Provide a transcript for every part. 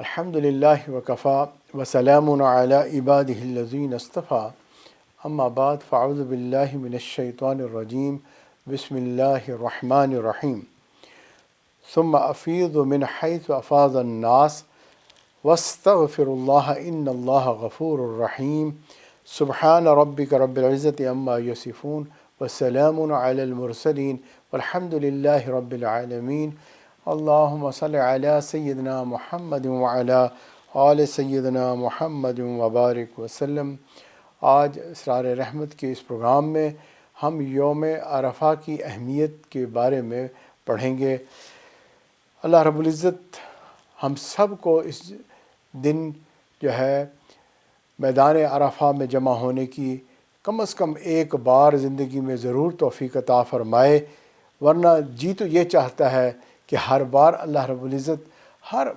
الحمدللہ وکفا وسلام علی عبادہ الذین اصطفیٰ اما بعد فاعوذ باللہ من الشیطان الرجیم بسم اللہ الرحمن الرحیم ثم افیض من حیث افاض الناس واستغفر اللہ ان اللہ غفور الرحیم سبحان ربک رب العزت عما یصفون وسلام علی المرسلین والحمد للہ رب العالمین اللہم صلی علی سیدنا محمد وعلی آل سیدنا محمد وبارک وسلم۔ آج اسرار رحمت کے اس پروگرام میں ہم یوم عرفہ کی اہمیت کے بارے میں پڑھیں گے۔ اللہ رب العزت ہم سب کو اس دن جو ہے میدان عرفہ میں جمع ہونے کی کم از کم ایک بار زندگی میں ضرور توفیق عطا فرمائے، ورنہ جی تو یہ چاہتا ہے کہ ہر بار اللہ رب العزت ہر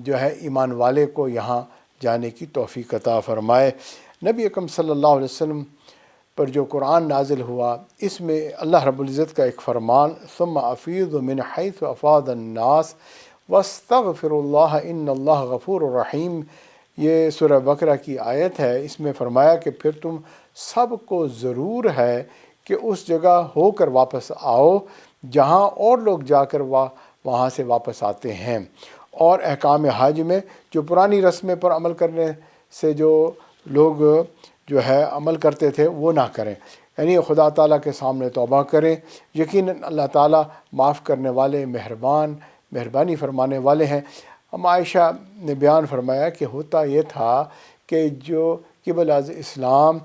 جو ہے ایمان والے کو یہاں جانے کی توفیق عطا فرمائے۔ نبی اکرم صلی اللہ علیہ وسلم پر جو قرآن نازل ہوا، اس میں اللہ رب العزت کا ایک فرمان ثم افیض من حیث افاض الناس واستغفر اللہ ان اللہ غفور الرحیم، یہ سورہ بقرہ کی آیت ہے۔ اس میں فرمایا کہ پھر تم سب کو ضرور ہے کہ اس جگہ ہو کر واپس آؤ جہاں اور لوگ جا کر وہاں سے واپس آتے ہیں، اور احکام حج میں جو پرانی رسمیں پر عمل کرنے سے جو لوگ جو ہے عمل کرتے تھے وہ نہ کریں، یعنی خدا تعالیٰ کے سامنے توبہ کریں۔ یقیناً اللہ تعالیٰ معاف کرنے والے، مہربانی فرمانے والے ہیں۔ ہم عائشہ نے بیان فرمایا کہ ہوتا یہ تھا کہ جو قبل از اسلام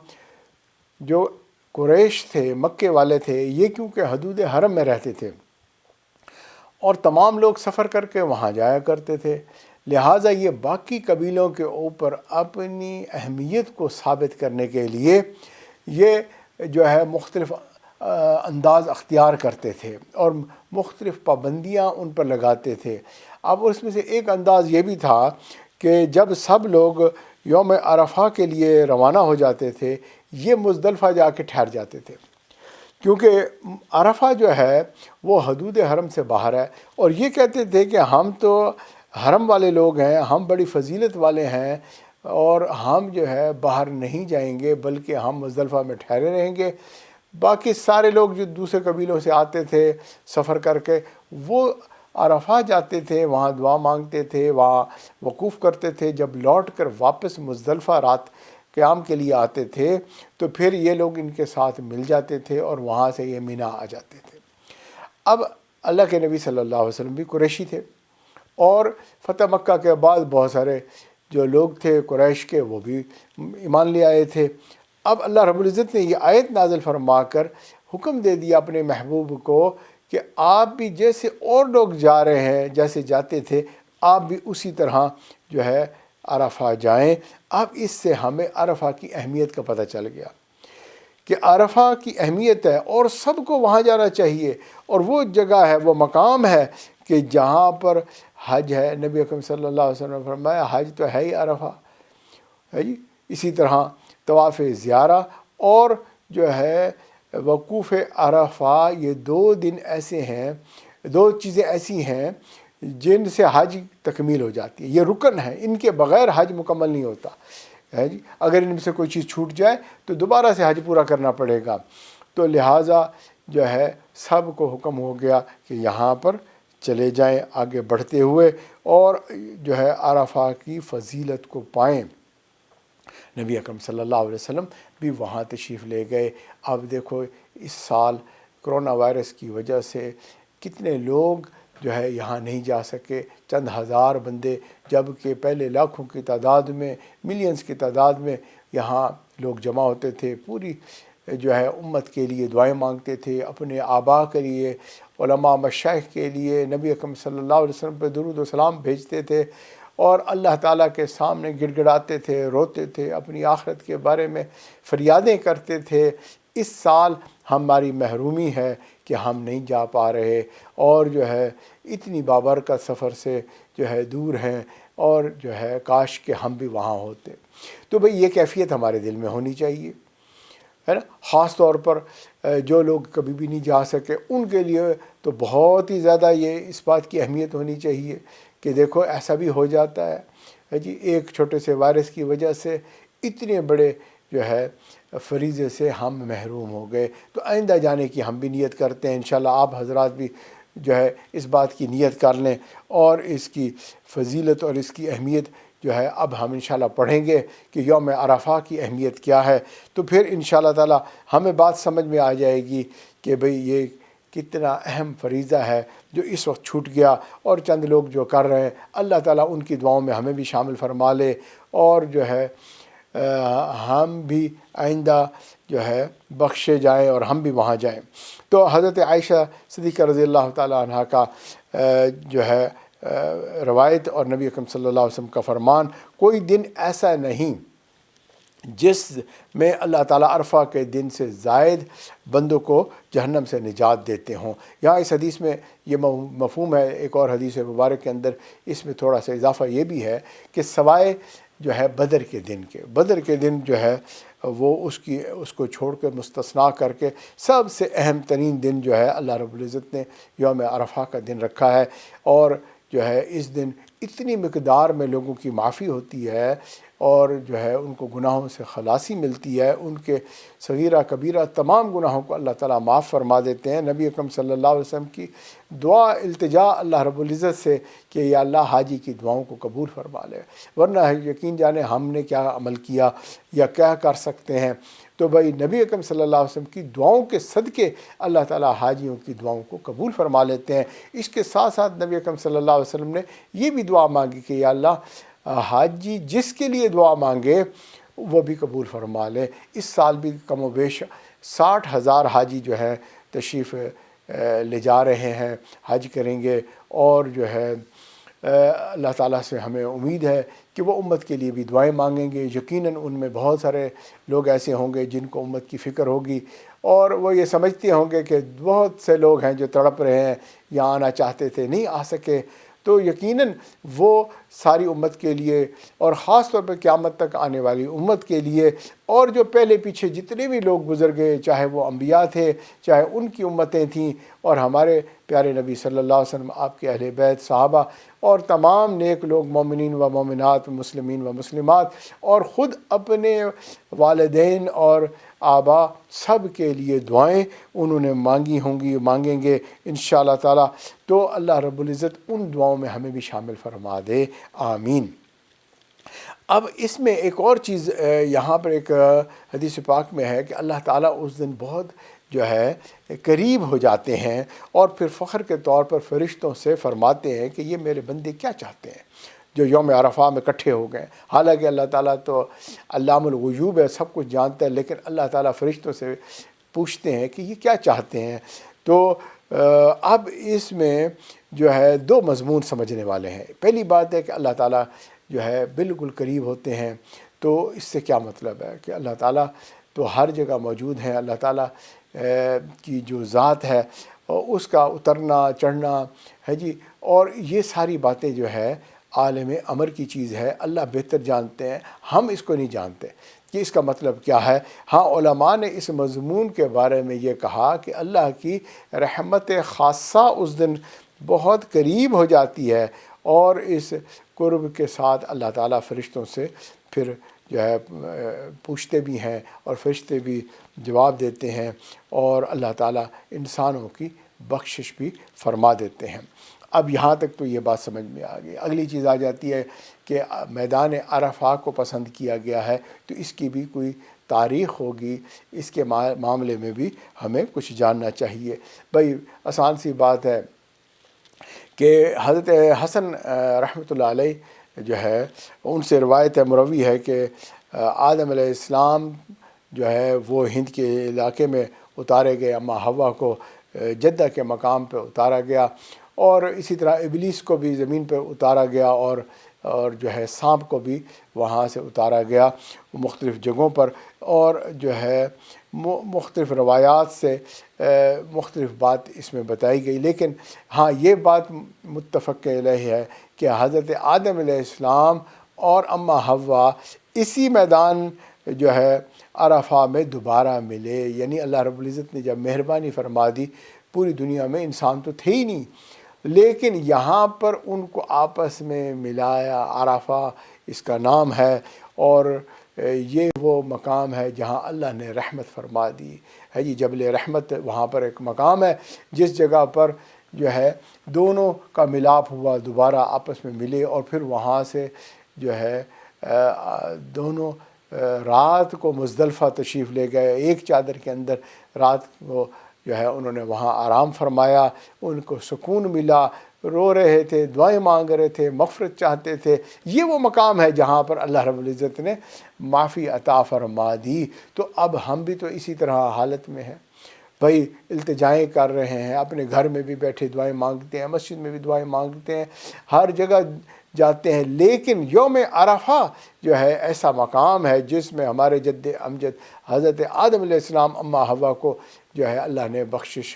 جو قریش تھے، مکے والے تھے، یہ کیونکہ حدود حرم میں رہتے تھے اور تمام لوگ سفر کر کے وہاں جایا کرتے تھے، لہٰذا یہ باقی قبیلوں کے اوپر اپنی اہمیت کو ثابت کرنے کے لیے یہ جو ہے مختلف انداز اختیار کرتے تھے اور مختلف پابندیاں ان پر لگاتے تھے۔ اب اس میں سے ایک انداز یہ بھی تھا کہ جب سب لوگ یوم عرفہ کے لیے روانہ ہو جاتے تھے، یہ مزدلفہ جا کے ٹھہر جاتے تھے، کیونکہ عرفہ جو ہے وہ حدود حرم سے باہر ہے، اور یہ کہتے تھے کہ ہم تو حرم والے لوگ ہیں، ہم بڑی فضیلت والے ہیں، اور ہم جو ہے باہر نہیں جائیں گے بلکہ ہم مزدلفہ میں ٹھہرے رہیں گے۔ باقی سارے لوگ جو دوسرے قبیلوں سے آتے تھے سفر کر کے، وہ عرفہ جاتے تھے، وہاں دعا مانگتے تھے، وہاں وقوف کرتے تھے۔ جب لوٹ کر واپس مزدلفہ رات قیام کے لیے آتے تھے تو پھر یہ لوگ ان کے ساتھ مل جاتے تھے اور وہاں سے یہ مینا آ جاتے تھے۔ اب اللہ کے نبی صلی اللہ علیہ وسلم بھی قریشی تھے، اور فتح مکہ کے بعد بہت سارے جو لوگ تھے قریش کے وہ بھی ایمان لے آئے تھے۔ اب اللہ رب العزت نے یہ آیت نازل فرما کر حکم دے دیا اپنے محبوب کو کہ آپ بھی جیسے اور لوگ جا رہے ہیں، جیسے جاتے تھے، آپ بھی اسی طرح جو ہے عرفہ جائیں۔ اب اس سے ہمیں عرفہ کی اہمیت کا پتہ چل گیا کہ عرفہ کی اہمیت ہے اور سب کو وہاں جانا چاہیے، اور وہ جگہ ہے، وہ مقام ہے کہ جہاں پر حج ہے۔ نبی اکرم صلی اللہ علیہ وسلم نے فرمایا حج تو ہے ہی عرفہ ہے جی۔ اسی طرح طواف زیارہ اور جو ہے وقوف عرفہ، یہ دو دن ایسے ہیں، دو چیزیں ایسی ہیں جن سے حج تکمیل ہو جاتی ہے، یہ رکن ہے، ان کے بغیر حج مکمل نہیں ہوتا ہے جی۔ اگر ان میں سے کوئی چیز چھوٹ جائے تو دوبارہ سے حج پورا کرنا پڑے گا۔ تو لہٰذا جو ہے سب کو حکم ہو گیا کہ یہاں پر چلے جائیں آگے بڑھتے ہوئے، اور جو ہے عرفہ کی فضیلت کو پائیں۔ نبی اکرم صلی اللہ علیہ وسلم بھی وہاں تشریف لے گئے۔ اب دیکھو اس سال کرونا وائرس کی وجہ سے کتنے لوگ جو ہے یہاں نہیں جا سکے، چند ہزار بندے، جبکہ پہلے لاکھوں کی تعداد میں، ملینز کی تعداد میں یہاں لوگ جمع ہوتے تھے، پوری جو ہے امت کے لیے دعائیں مانگتے تھے، اپنے آبا کے لیے، علماء مشائخ کے لیے نبی اکرم صلی اللہ علیہ وسلم پہ درود و سلام بھیجتے تھے، اور اللہ تعالیٰ کے سامنے گڑ گڑاتے تھے، روتے تھے، اپنی آخرت کے بارے میں فریادیں کرتے تھے۔ اس سال ہماری محرومی ہے کہ ہم نہیں جا پا رہے، اور جو ہے اتنی بابرکت سفر سے جو ہے دور ہیں، اور جو ہے کاش کہ ہم بھی وہاں ہوتے۔ تو بھئی یہ کیفیت ہمارے دل میں ہونی چاہیے۔ ہے نا. خاص طور پر جو لوگ کبھی بھی نہیں جا سکے ان کے لیے تو بہت ہی زیادہ یہ اس بات کی اہمیت ہونی چاہیے کہ دیکھو ایسا بھی ہو جاتا ہے جی، ایک چھوٹے سے وائرس کی وجہ سے اتنے بڑے جو ہے فریضے سے ہم محروم ہو گئے. تو آئندہ جانے کی ہم بھی نیت کرتے ہیں. انشاءاللہ آپ حضرات بھی جو ہے اس بات کی نیت کر لیں، اور اس کی فضیلت اور اس کی اہمیت جو ہے اب ہم انشاءاللہ پڑھیں گے کہ یوم عرفہ کی اہمیت کیا ہے. تو پھر انشاءاللہ تعالی ہمیں بات سمجھ میں آ جائے گی کہ بھئی یہ کتنا اہم فریضہ ہے جو اس وقت چھوٹ گیا، اور چند لوگ جو کر رہے ہیں اللہ تعالیٰ ان کی دعاؤں میں ہمیں بھی شامل فرما لے، اور جو ہے ہم بھی آئندہ جو ہے بخشے جائیں اور ہم بھی وہاں جائیں. تو حضرت عائشہ صدیقہ رضی اللہ تعالیٰ عنہ کا جو ہے روایت اور نبی اکرم صلی اللہ علیہ وسلم کا فرمان، کوئی دن ایسا نہیں جس میں اللہ تعالیٰ عرفہ کے دن سے زائد بندوں کو جہنم سے نجات دیتے ہوں. یہاں اس حدیث میں یہ مفہوم ہے، ایک اور حدیث مبارک کے اندر اس میں تھوڑا سا اضافہ یہ بھی ہے کہ سوائے جو ہے بدر کے دن جو ہے وہ اس کو چھوڑ کے مستثنا کر کے سب سے اہم ترین دن جو ہے اللہ رب العزت نے یوم عرفہ کا دن رکھا ہے. اور جو ہے اس دن اتنی مقدار میں لوگوں کی معافی ہوتی ہے، اور جو ہے ان کو گناہوں سے خلاصی ملتی ہے، ان کے صغیرہ کبیرہ تمام گناہوں کو اللہ تعالیٰ معاف فرما دیتے ہیں. نبی اکرم صلی اللہ علیہ وسلم کی دعا التجا اللہ رب العزت سے کہ یا اللہ حاجی کی دعاؤں کو قبول فرما لے، ورنہ یقین جانے ہم نے کیا عمل کیا یا کیا کر سکتے ہیں. تو بھائی نبی اکرم صلی اللہ علیہ وسلم کی دعاؤں کے صدقے اللہ تعالیٰ حاجیوں کی دعاؤں کو قبول فرما لیتے ہیں. اس کے ساتھ ساتھ نبی اکرم صلی اللہ علیہ وسلم نے یہ بھی دعا مانگی کہ یا اللہ حاجی جس کے لیے دعا مانگے وہ بھی قبول فرما لے. اس سال بھی کم و بیش 60,000 حاجی جو ہے تشریف لے جا رہے ہیں، حج کریں گے، اور جو ہے اللہ تعالیٰ سے ہمیں امید ہے کہ وہ امت کے لیے بھی دعائیں مانگیں گے. یقیناً ان میں بہت سارے لوگ ایسے ہوں گے جن کو امت کی فکر ہوگی، اور وہ یہ سمجھتے ہوں گے کہ بہت سے لوگ ہیں جو تڑپ رہے ہیں یا آنا چاہتے تھے نہیں آ سکے. تو یقیناً وہ ساری امت کے لیے، اور خاص طور پہ قیامت تک آنے والی امت کے لیے، اور جو پہلے پیچھے جتنے بھی لوگ گزر گئے، چاہے وہ انبیاء تھے، چاہے ان کی امتیں تھیں، اور ہمارے پیارے نبی صلی اللہ علیہ وسلم، آپ کے اہل بیت صحابہ، اور تمام نیک لوگ مومنین و مومنات، مسلمین و مسلمات، اور خود اپنے والدین اور آبا سب کے لیے دعائیں انہوں نے مانگی ہوں گی، مانگیں گے انشاءاللہ تعالیٰ. تو اللہ رب العزت ان دعاؤں میں ہمیں بھی شامل فرما دے، آمین. اب اس میں ایک اور چیز یہاں پر ایک حدیث پاک میں ہے کہ اللہ تعالیٰ اس دن بہت جو ہے قریب ہو جاتے ہیں، اور پھر فخر کے طور پر فرشتوں سے فرماتے ہیں کہ یہ میرے بندے کیا چاہتے ہیں جو یوم عرفہ میں اکٹھے ہو گئے. حالانکہ اللہ تعالیٰ تو علام الغیوب ہے، سب کچھ جانتا ہے، لیکن اللہ تعالیٰ فرشتوں سے پوچھتے ہیں کہ یہ کیا چاہتے ہیں. تو اب اس میں جو ہے دو مضمون سمجھنے والے ہیں. پہلی بات ہے کہ اللہ تعالیٰ جو ہے بالکل قریب ہوتے ہیں. تو اس سے کیا مطلب ہے کہ اللہ تعالیٰ تو ہر جگہ موجود ہیں. اللہ تعالیٰ کی جو ذات ہے اس کا اترنا چڑھنا ہے جی، اور یہ ساری باتیں جو ہے عالم امر کی چیز ہے. اللہ بہتر جانتے ہیں، ہم اس کو نہیں جانتے کہ اس کا مطلب کیا ہے. ہاں علماء نے اس مضمون کے بارے میں یہ کہا کہ اللہ کی رحمت خاصہ اس دن بہت قریب ہو جاتی ہے، اور اس قرب کے ساتھ اللہ تعالیٰ فرشتوں سے پھر جو ہے پوچھتے بھی ہیں، اور فرشتے بھی جواب دیتے ہیں، اور اللہ تعالیٰ انسانوں کی بخشش بھی فرما دیتے ہیں. اب یہاں تک تو یہ بات سمجھ میں آ گئی. اگلی چیز آ جاتی ہے کہ میدان عرفہ کو پسند کیا گیا ہے، تو اس کی بھی کوئی تاریخ ہوگی، اس کے معاملے میں بھی ہمیں کچھ جاننا چاہیے. بھائی آسان سی بات ہے کہ حضرت حسن رحمۃ اللہ علیہ جو ہے ان سے روایت ہے، مروی ہے کہ آدم علیہ السلام جو ہے وہ ہند کے علاقے میں اتارے گئے، اما حوا کو جدہ کے مقام پہ اتارا گیا، اور اسی طرح ابلیس کو بھی زمین پہ اتارا گیا، اور جو ہے سانپ کو بھی وہاں سے اتارا گیا مختلف جگہوں پر. اور جو ہے مختلف روایات سے مختلف بات اس میں بتائی گئی. لیکن ہاں یہ بات متفق علیہ ہے کہ حضرت آدم علیہ السلام اور اما حوا اسی میدان جو ہے عرفہ میں دوبارہ ملے، یعنی اللہ رب العزت نے جب مہربانی فرما دی، پوری دنیا میں انسان تو تھے ہی نہیں، لیکن یہاں پر ان کو آپس میں ملایا، عرفہ اس کا نام ہے، اور یہ وہ مقام ہے جہاں اللہ نے رحمت فرما دی ہے جی، جبل رحمت وہاں پر ایک مقام ہے جس جگہ پر جو ہے دونوں کا ملاپ ہوا، دوبارہ آپس میں ملے، اور پھر وہاں سے جو ہے دونوں رات کو مزدلفہ تشریف لے گئے، ایک چادر کے اندر رات کو جو ہے انہوں نے وہاں آرام فرمایا، ان کو سکون ملا، رو رہے تھے، دعائیں مانگ رہے تھے، مغفرت چاہتے تھے۔ یہ وہ مقام ہے جہاں پر اللہ رب العزت نے معافی عطا فرما دی۔ تو اب ہم بھی تو اسی طرح حالت میں ہیں بھائی، التجائیں کر رہے ہیں، اپنے گھر میں بھی بیٹھے دعائیں مانگتے ہیں، مسجد میں بھی دعائیں مانگتے ہیں، ہر جگہ جاتے ہیں، لیکن یوم عرفہ جو ہے ایسا مقام ہے جس میں ہمارے جد امجد حضرت آدم علیہ السلام اماں حوا کو جو ہے اللہ نے بخشش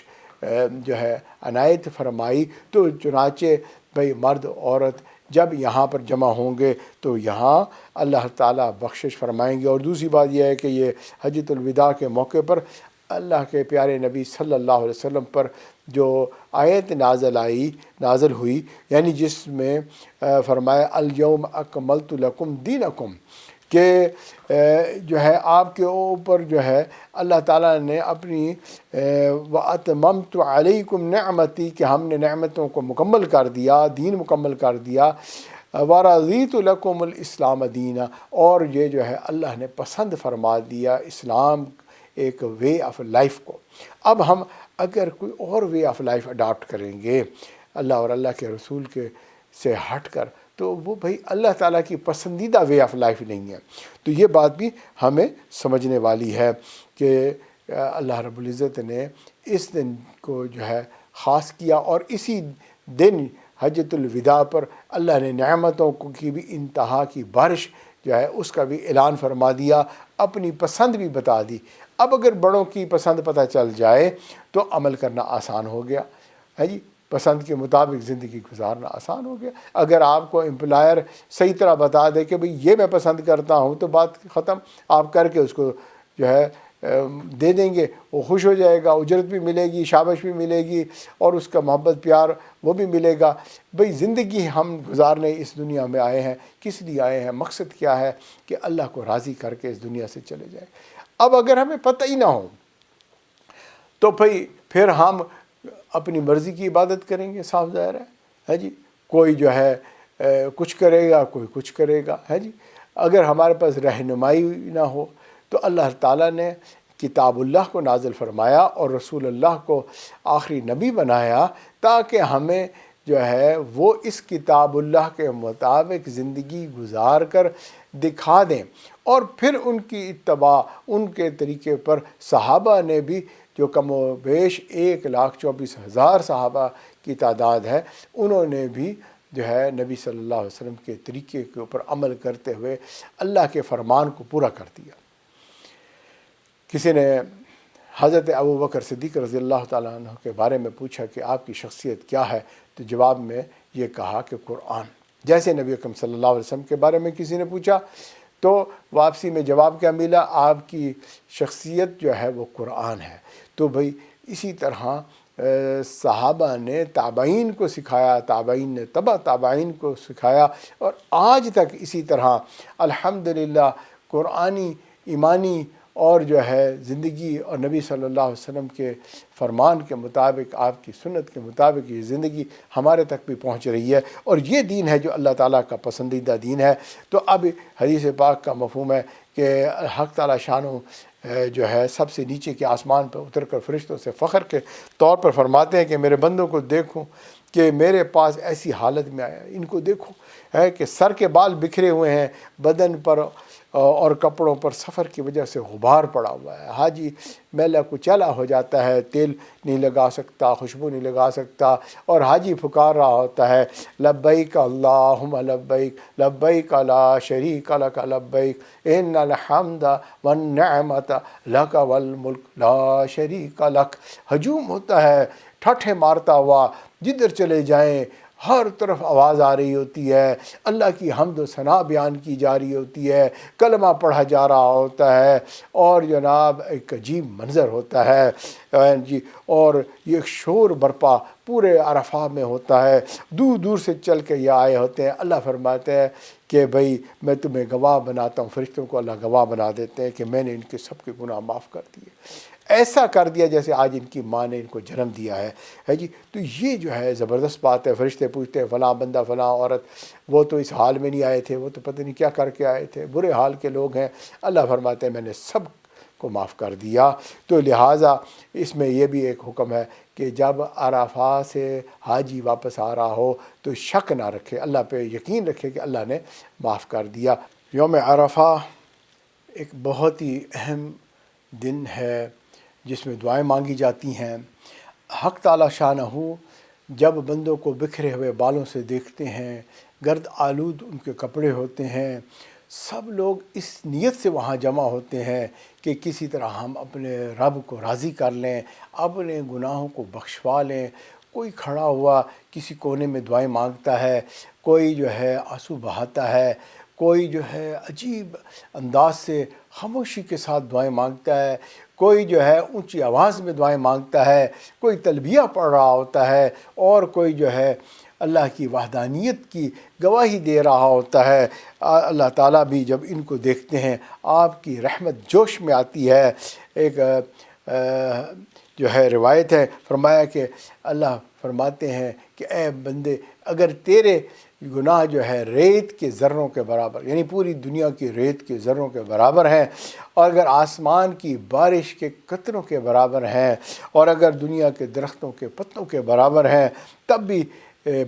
جو ہے عنایت فرمائی۔ تو چنانچہ بھائی مرد عورت جب یہاں پر جمع ہوں گے تو یہاں اللہ تعالیٰ بخشش فرمائیں گے۔ اور دوسری بات یہ ہے کہ یہ حجۃ الوداع کے موقع پر اللہ کے پیارے نبی صلی اللہ علیہ وسلم پر جو آیت نازل ہوئی، یعنی جس میں فرمایا الیوم اکملت لکم دینکم، کہ جو ہے آپ کے اوپر جو ہے اللہ تعالیٰ نے اپنی وَأَتْمَمْتُ عَلَيْكُمْ نِعْمَتِي، کہ ہم نے نعمتوں کو مکمل کر دیا، دین مکمل کر دیا، وَرَضِيتُ لَكُمُ الْإِسْلَامَ دِينًا، اور یہ جو ہے اللہ نے پسند فرما دیا اسلام ایک وے آف لائف کو۔ اب ہم اگر کوئی اور وے آف لائف اڈاپٹ کریں گے اللہ اور اللہ کے رسول کے سے ہٹ کر، تو وہ بھائی اللہ تعالیٰ کی پسندیدہ وے آف لائف نہیں ہے۔ تو یہ بات بھی ہمیں سمجھنے والی ہے کہ اللہ رب العزت نے اس دن کو جو ہے خاص کیا، اور اسی دن حجۃ الوداع پر اللہ نے نعمتوں کی بھی انتہا کی بارش جو ہے اس کا بھی اعلان فرما دیا، اپنی پسند بھی بتا دی۔ اب اگر بڑوں کی پسند پتہ چل جائے تو عمل کرنا آسان ہو گیا ہے جی، پسند کے مطابق زندگی گزارنا آسان ہو گیا۔ اگر آپ کو امپلائر صحیح طرح بتا دے کہ بھئی یہ میں پسند کرتا ہوں، تو بات ختم، آپ کر کے اس کو جو ہے دے دیں گے، وہ خوش ہو جائے گا، اجرت بھی ملے گی، شابش بھی ملے گی، اور اس کا محبت پیار وہ بھی ملے گا۔ بھئی زندگی ہم گزارنے اس دنیا میں آئے ہیں، کس لیے آئے ہیں، مقصد کیا ہے؟ کہ اللہ کو راضی کر کے اس دنیا سے چلے جائیں۔ اب اگر ہمیں پتہ ہی نہ ہو تو بھئی پھر ہم اپنی مرضی کی عبادت کریں گے، صاف ظاہر ہے جی، کوئی جو ہے کچھ کرے گا، کوئی کچھ کرے گا ہے جی۔ اگر ہمارے پاس رہنمائی نہ ہو تو اللہ تعالیٰ نے کتاب اللہ کو نازل فرمایا اور رسول اللہ کو آخری نبی بنایا تاکہ ہمیں جو ہے وہ اس کتاب اللہ کے مطابق زندگی گزار کر دکھا دیں، اور پھر ان کی اتباع، ان کے طریقے پر صحابہ نے بھی، جو کم و بیش 1,24,000 صحابہ کی تعداد ہے، انہوں نے بھی جو ہے نبی صلی اللہ علیہ وسلم کے طریقے کے اوپر عمل کرتے ہوئے اللہ کے فرمان کو پورا کر دیا۔ کسی نے حضرت ابوبکر صدیق رضی اللہ تعالیٰ عنہ کے بارے میں پوچھا کہ آپ کی شخصیت کیا ہے، تو جواب میں یہ کہا کہ قرآن۔ جیسے نبی اکرم صلی اللہ علیہ وسلم کے بارے میں کسی نے پوچھا تو واپسی میں جواب کیا ملا؟ آپ کی شخصیت جو ہے وہ قرآن ہے۔ تو بھئی اسی طرح صحابہ نے تابعین کو سکھایا، تابعین نے تبع تابعین کو سکھایا، اور آج تک اسی طرح الحمدللہ قرآنی ایمانی اور جو ہے زندگی اور نبی صلی اللہ علیہ وسلم کے فرمان کے مطابق، آپ کی سنت کے مطابق یہ زندگی ہمارے تک بھی پہنچ رہی ہے، اور یہ دین ہے جو اللہ تعالیٰ کا پسندیدہ دین ہے۔ تو اب حدیث پاک کا مفہوم ہے کہ حق تعالیٰ شانو جو ہے سب سے نیچے کے آسمان پر اتر کر فرشتوں سے فخر کے طور پر فرماتے ہیں کہ میرے بندوں کو دیکھو کہ میرے پاس ایسی حالت میں آیا، ان کو دیکھو ہے کہ سر کے بال بکھرے ہوئے ہیں، بدن پر اور کپڑوں پر سفر کی وجہ سے غبار پڑا ہوا ہے، حاجی میلا کچیلا ہو جاتا ہے، تیل نہیں لگا سکتا، خوشبو نہیں لگا سکتا، اور حاجی پکار رہا ہوتا ہے لبیک اللہم لبیک لبیک لا شریک لک لبیک ان الحمد والنعمت لک والملک لا شریک لک۔ ہجوم ہوتا ہے ٹھٹھے مارتا ہوا، جدھر چلے جائیں ہر طرف آواز آ رہی ہوتی ہے، اللہ کی حمد و ثنا بیان کی جا رہی ہوتی ہے، کلمہ پڑھا جا رہا ہوتا ہے، اور جناب ایک عجیب منظر ہوتا ہے جی، اور یہ شور برپا پورے عرفات میں ہوتا ہے، دور دور سے چل کے یہ آئے ہوتے ہیں۔ اللہ فرماتے ہیں کہ بھئی میں تمہیں گواہ بناتا ہوں، فرشتوں کو اللہ گواہ بنا دیتے ہیں کہ میں نے ان کے سب کے گناہ معاف کر دیے، ایسا کر دیا جیسے آج ان کی ماں نے ان کو جنم دیا ہے جی۔ تو یہ جو ہے زبردست بات ہے۔ فرشتے پوچھتے ہیں فلاں بندہ فلاں عورت وہ تو اس حال میں نہیں آئے تھے، وہ تو پتہ نہیں کیا کر کے آئے تھے، برے حال کے لوگ ہیں۔ اللہ فرماتے ہیں میں نے سب کو معاف کر دیا۔ تو لہٰذا اس میں یہ بھی ایک حکم ہے کہ جب عرفات سے حاجی واپس آ رہا ہو تو شک نہ رکھے، اللہ پہ یقین رکھے کہ اللہ نے معاف کر دیا۔ یوم عرفہ ایک بہت ہی اہم دن ہے جس میں دعائیں مانگی جاتی ہیں۔ حق تعالیٰ شانہ جب بندوں کو بکھرے ہوئے بالوں سے دیکھتے ہیں، گرد آلود ان کے کپڑے ہوتے ہیں، سب لوگ اس نیت سے وہاں جمع ہوتے ہیں کہ کسی طرح ہم اپنے رب کو راضی کر لیں، اپنے گناہوں کو بخشوا لیں۔ کوئی کھڑا ہوا کسی کونے میں دعائیں مانگتا ہے، کوئی جو ہے آنسو بہاتا ہے، کوئی جو ہے عجیب انداز سے خاموشی کے ساتھ دعائیں مانگتا ہے، کوئی جو ہے اونچی آواز میں دعائیں مانگتا ہے، کوئی تلبیہ پڑھ رہا ہوتا ہے، اور کوئی جو ہے اللہ کی وحدانیت کی گواہی دے رہا ہوتا ہے۔ اللہ تعالیٰ بھی جب ان کو دیکھتے ہیں آپ کی رحمت جوش میں آتی ہے۔ ایک جو ہے روایت ہے، فرمایا کہ اللہ فرماتے ہیں کہ اے بندے اگر تیرے گناہ جو ہے ریت کے ذروں کے برابر، یعنی پوری دنیا کی ریت کے ذروں کے برابر ہیں، اور اگر آسمان کی بارش کے قطروں کے برابر ہیں، اور اگر دنیا کے درختوں کے پتوں کے برابر ہیں، تب بھی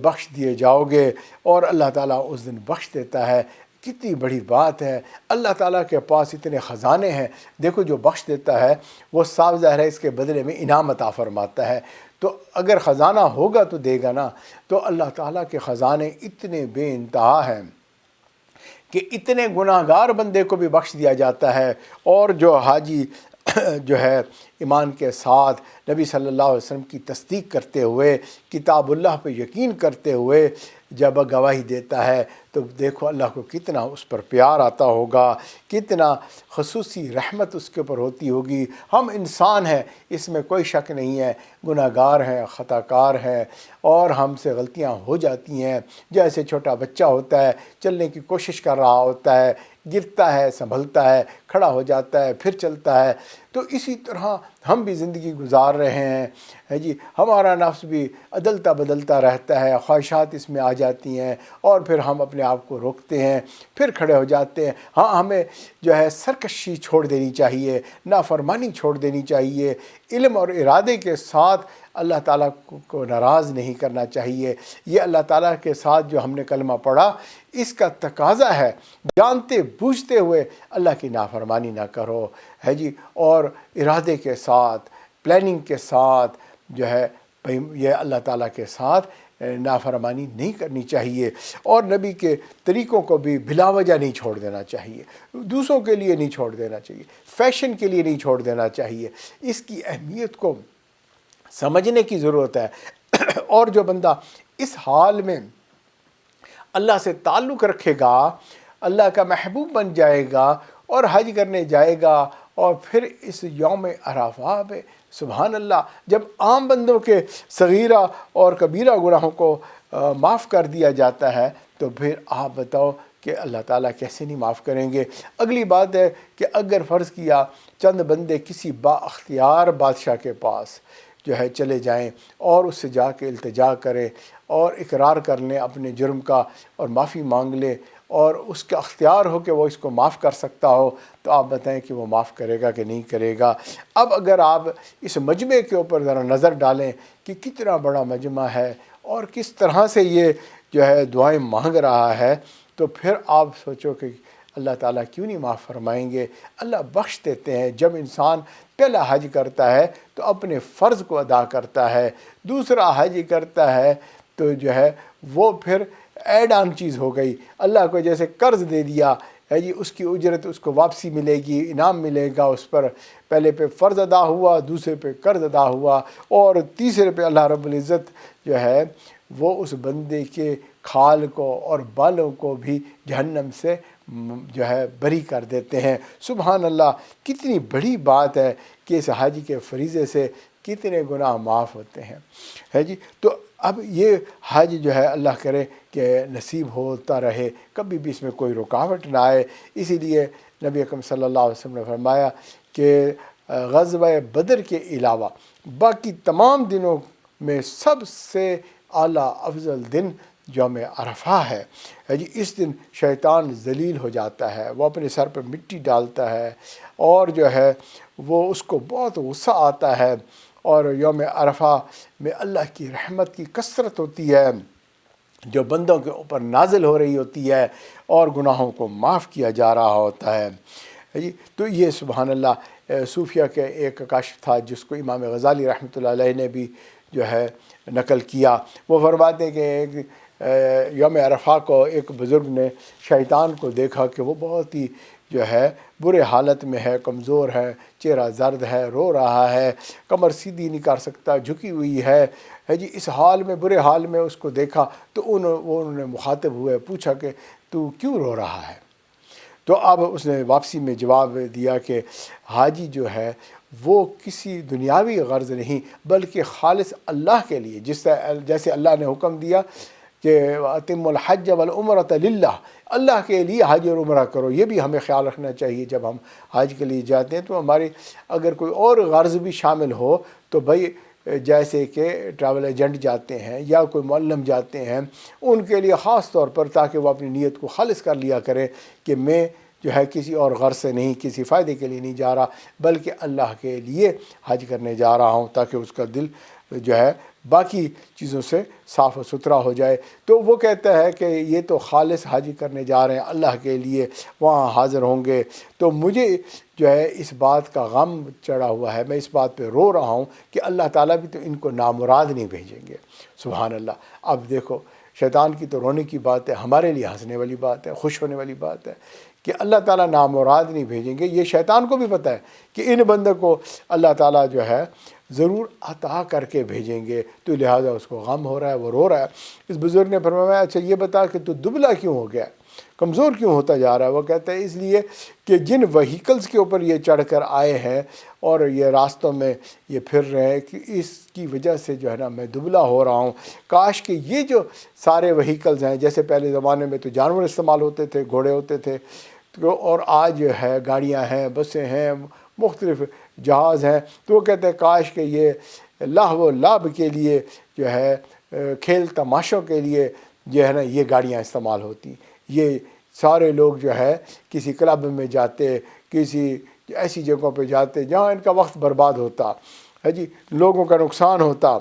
بخش دیے جاؤ گے۔ اور اللہ تعالیٰ اس دن بخش دیتا ہے۔ کتنی بڑی بات ہے، اللہ تعالیٰ کے پاس اتنے خزانے ہیں۔ دیکھو جو بخش دیتا ہے وہ صاف ظاہر ہے اس کے بدلے میں انعام عطا فرماتا ہے۔ تو اگر خزانہ ہوگا تو دے گا نا۔ تو اللہ تعالیٰ کے خزانے اتنے بے انتہا ہیں کہ اتنے گناہ گار بندے کو بھی بخش دیا جاتا ہے۔ اور جو حاجی جو ہے ایمان کے ساتھ نبی صلی اللہ علیہ وسلم کی تصدیق کرتے ہوئے، کتاب اللہ پہ یقین کرتے ہوئے جب گواہی دیتا ہے تو دیکھو اللہ کو کتنا اس پر پیار آتا ہوگا، کتنا خصوصی رحمت اس کے اوپر ہوتی ہوگی۔ ہم انسان ہیں، اس میں کوئی شک نہیں ہے، گناہ گار ہیں، خطا کار ہیں، اور ہم سے غلطیاں ہو جاتی ہیں۔ جیسے چھوٹا بچہ ہوتا ہے، چلنے کی کوشش کر رہا ہوتا ہے، گرتا ہے، سنبھلتا ہے، کھڑا ہو جاتا ہے، پھر چلتا ہے۔ تو اسی طرح ہم بھی زندگی گزار رہے ہیں، ہے جی۔ ہمارا نفس بھی عدلتا بدلتا رہتا ہے، خواہشات اس میں آ جاتی ہیں، اور پھر ہم اپنے آپ کو روکتے ہیں، پھر کھڑے ہو جاتے ہیں۔ ہاں ہمیں جو ہے سرکشی چھوڑ دینی چاہیے، نافرمانی چھوڑ دینی چاہیے، علم اور ارادے کے ساتھ اللہ تعالیٰ کو ناراض نہیں کرنا چاہیے۔ یہ اللہ تعالیٰ کے ساتھ جو ہم نے کلمہ پڑھا اس کا تقاضا ہے، جانتے بوجھتے ہوئے اللہ کی نافرمانی نہ کرو، ہے جی، اور ارادے کے ساتھ، پلاننگ کے ساتھ جو ہے یہ اللہ تعالیٰ کے ساتھ نافرمانی نہیں کرنی چاہیے، اور نبی کے طریقوں کو بھی بلا وجہ نہیں چھوڑ دینا چاہیے، دوسروں کے لیے نہیں چھوڑ دینا چاہیے، فیشن کے لیے نہیں چھوڑ دینا چاہیے۔ اس کی اہمیت کو سمجھنے کی ضرورت ہے۔ اور جو بندہ اس حال میں اللہ سے تعلق رکھے گا، اللہ کا محبوب بن جائے گا، اور حج کرنے جائے گا، اور پھر اس یوم عرفہ پہ سبحان اللہ جب عام بندوں کے صغیرہ اور کبیرہ گناہوں کو معاف کر دیا جاتا ہے تو پھر آپ بتاؤ کہ اللہ تعالیٰ کیسے نہیں معاف کریں گے۔ اگلی بات ہے کہ اگر فرض کیا چند بندے کسی با اختیار بادشاہ کے پاس جو ہے چلے جائیں اور اس سے جا کے التجا کریں اور اقرار کر لیں اپنے جرم کا اور معافی مانگ لیں، اور اس کا اختیار ہو کہ وہ اس کو معاف کر سکتا ہو، تو آپ بتائیں کہ وہ معاف کرے گا کہ نہیں کرے گا۔ اب اگر آپ اس مجمع کے اوپر ذرا نظر ڈالیں کہ کتنا بڑا مجمع ہے اور کس طرح سے یہ جو ہے دعائیں مانگ رہا ہے، تو پھر آپ سوچو کہ اللہ تعالیٰ کیوں نہیں معاف فرمائیں گے۔ اللہ بخش دیتے ہیں۔ جب انسان پہلا حج کرتا ہے تو اپنے فرض کو ادا کرتا ہے، دوسرا حج کرتا ہے تو جو ہے وہ پھر ایڈ آن چیز ہو گئی، اللہ کو جیسے قرض دے دیا ہے جی، اس کی اجرت اس کو واپسی ملے گی، انعام ملے گا اس پر۔ پہلے پہ فرض ادا ہوا، دوسرے پہ قرض ادا ہوا، اور تیسرے پہ اللہ رب العزت جو ہے وہ اس بندے کے کھال کو اور بالوں کو بھی جہنم سے جو ہے بری کر دیتے ہیں۔ سبحان اللہ، کتنی بڑی بات ہے کہ اس حج کے فریضے سے کتنے گناہ معاف ہوتے ہیں، ہے جی۔ تو اب یہ حج جو ہے اللہ کرے کہ نصیب ہوتا رہے، کبھی بھی اس میں کوئی رکاوٹ نہ آئے۔ اسی لیے نبی اکرم صلی اللہ علیہ وسلم نے فرمایا کہ غزوہ بدر کے علاوہ باقی تمام دنوں میں سب سے اعلیٰ افضل دن یوم عرفہ ہے جی۔ اس دن شیطان ذلیل ہو جاتا ہے، وہ اپنے سر پہ مٹی ڈالتا ہے اور جو ہے وہ اس کو بہت غصہ آتا ہے، اور یوم عرفہ میں اللہ کی رحمت کی کثرت ہوتی ہے جو بندوں کے اوپر نازل ہو رہی ہوتی ہے، اور گناہوں کو معاف کیا جا رہا ہوتا ہے جی۔ تو یہ سبحان اللہ صوفیہ کے ایک کاشف تھا جس کو امام غزالی رحمۃ اللہ علیہ نے بھی جو ہے نقل کیا۔ وہ فرماتے ہیں کہ ایک یوم عرفہ کو ایک بزرگ نے شیطان کو دیکھا کہ وہ بہت ہی جو ہے برے حالت میں ہے، کمزور ہے، چہرہ زرد ہے، رو رہا ہے، کمر سیدھی نہیں کر سکتا، جھکی ہوئی ہے جی۔ اس حال میں، برے حال میں اس کو دیکھا تو انہوں نے مخاطب ہوئے، پوچھا کہ تو کیوں رو رہا ہے؟ تو اب اس نے واپسی میں جواب دیا کہ حاجی جو ہے وہ کسی دنیاوی غرض نہیں بلکہ خالص اللہ کے لیے، جیسے اللہ نے حکم دیا کہ اتم الحج والعمرۃ للہ، اللہ کے لیے حج اور عمرہ کرو۔ یہ بھی ہمیں خیال رکھنا چاہیے جب ہم حج کے لیے جاتے ہیں تو ہماری اگر کوئی اور غرض بھی شامل ہو تو بھائی جیسے کہ ٹریول ایجنٹ جاتے ہیں یا کوئی معلم جاتے ہیں، ان کے لیے خاص طور پر تاکہ وہ اپنی نیت کو خالص کر لیا کرے کہ میں جو ہے کسی اور غرض سے نہیں، کسی فائدے کے لیے نہیں جا رہا بلکہ اللہ کے لیے حج کرنے جا رہا ہوں، تاکہ اس کا دل جو ہے باقی چیزوں سے صاف و ستھرا ہو جائے۔ تو وہ کہتا ہے کہ یہ تو خالص حج کرنے جا رہے ہیں اللہ کے لیے، وہاں حاضر ہوں گے، تو مجھے جو ہے اس بات کا غم چڑھا ہوا ہے، میں اس بات پہ رو رہا ہوں کہ اللہ تعالیٰ بھی تو ان کو نامراد نہیں بھیجیں گے۔ سبحان اللہ۔ اب دیکھو شیطان کی تو رونے کی بات ہے، ہمارے لیے ہنسنے والی بات ہے، خوش ہونے والی بات ہے کہ اللہ تعالیٰ نامراد نہیں بھیجیں گے۔ یہ شیطان کو بھی پتہ ہے کہ ان بندوں کو اللہ تعالیٰ جو ہے ضرور عطا کر کے بھیجیں گے، تو لہٰذا اس کو غم ہو رہا ہے، وہ رو رہا ہے۔ اس بزرگ نے فرمایا اچھا یہ بتا کہ تو دبلا کیوں ہو گیا، کمزور کیوں ہوتا جا رہا ہے؟ وہ کہتا ہے اس لیے کہ جن وہیکلز کے اوپر یہ چڑھ کر آئے ہیں اور یہ راستوں میں یہ پھر رہے ہیں کہ اس کی وجہ سے جو ہے نا میں دبلا ہو رہا ہوں۔ کاش کہ یہ جو سارے وہیکلز ہیں، جیسے پہلے زمانے میں تو جانور استعمال ہوتے تھے، گھوڑے ہوتے تھے، اور آج جو ہے گاڑیاں ہیں، بسیں ہیں، مختلف جہاز ہیں، تو وہ کہتے ہیں کاش کہ یہ لہو و لعب کے لیے جو ہے کھیل تماشوں کے لیے جو ہے نا یہ گاڑیاں استعمال ہوتی، یہ سارے لوگ جو ہے کسی کلب میں جاتے، کسی ایسی جگہوں پہ جاتے جہاں ان کا وقت برباد ہوتا ہے جی، لوگوں کا نقصان ہوتا،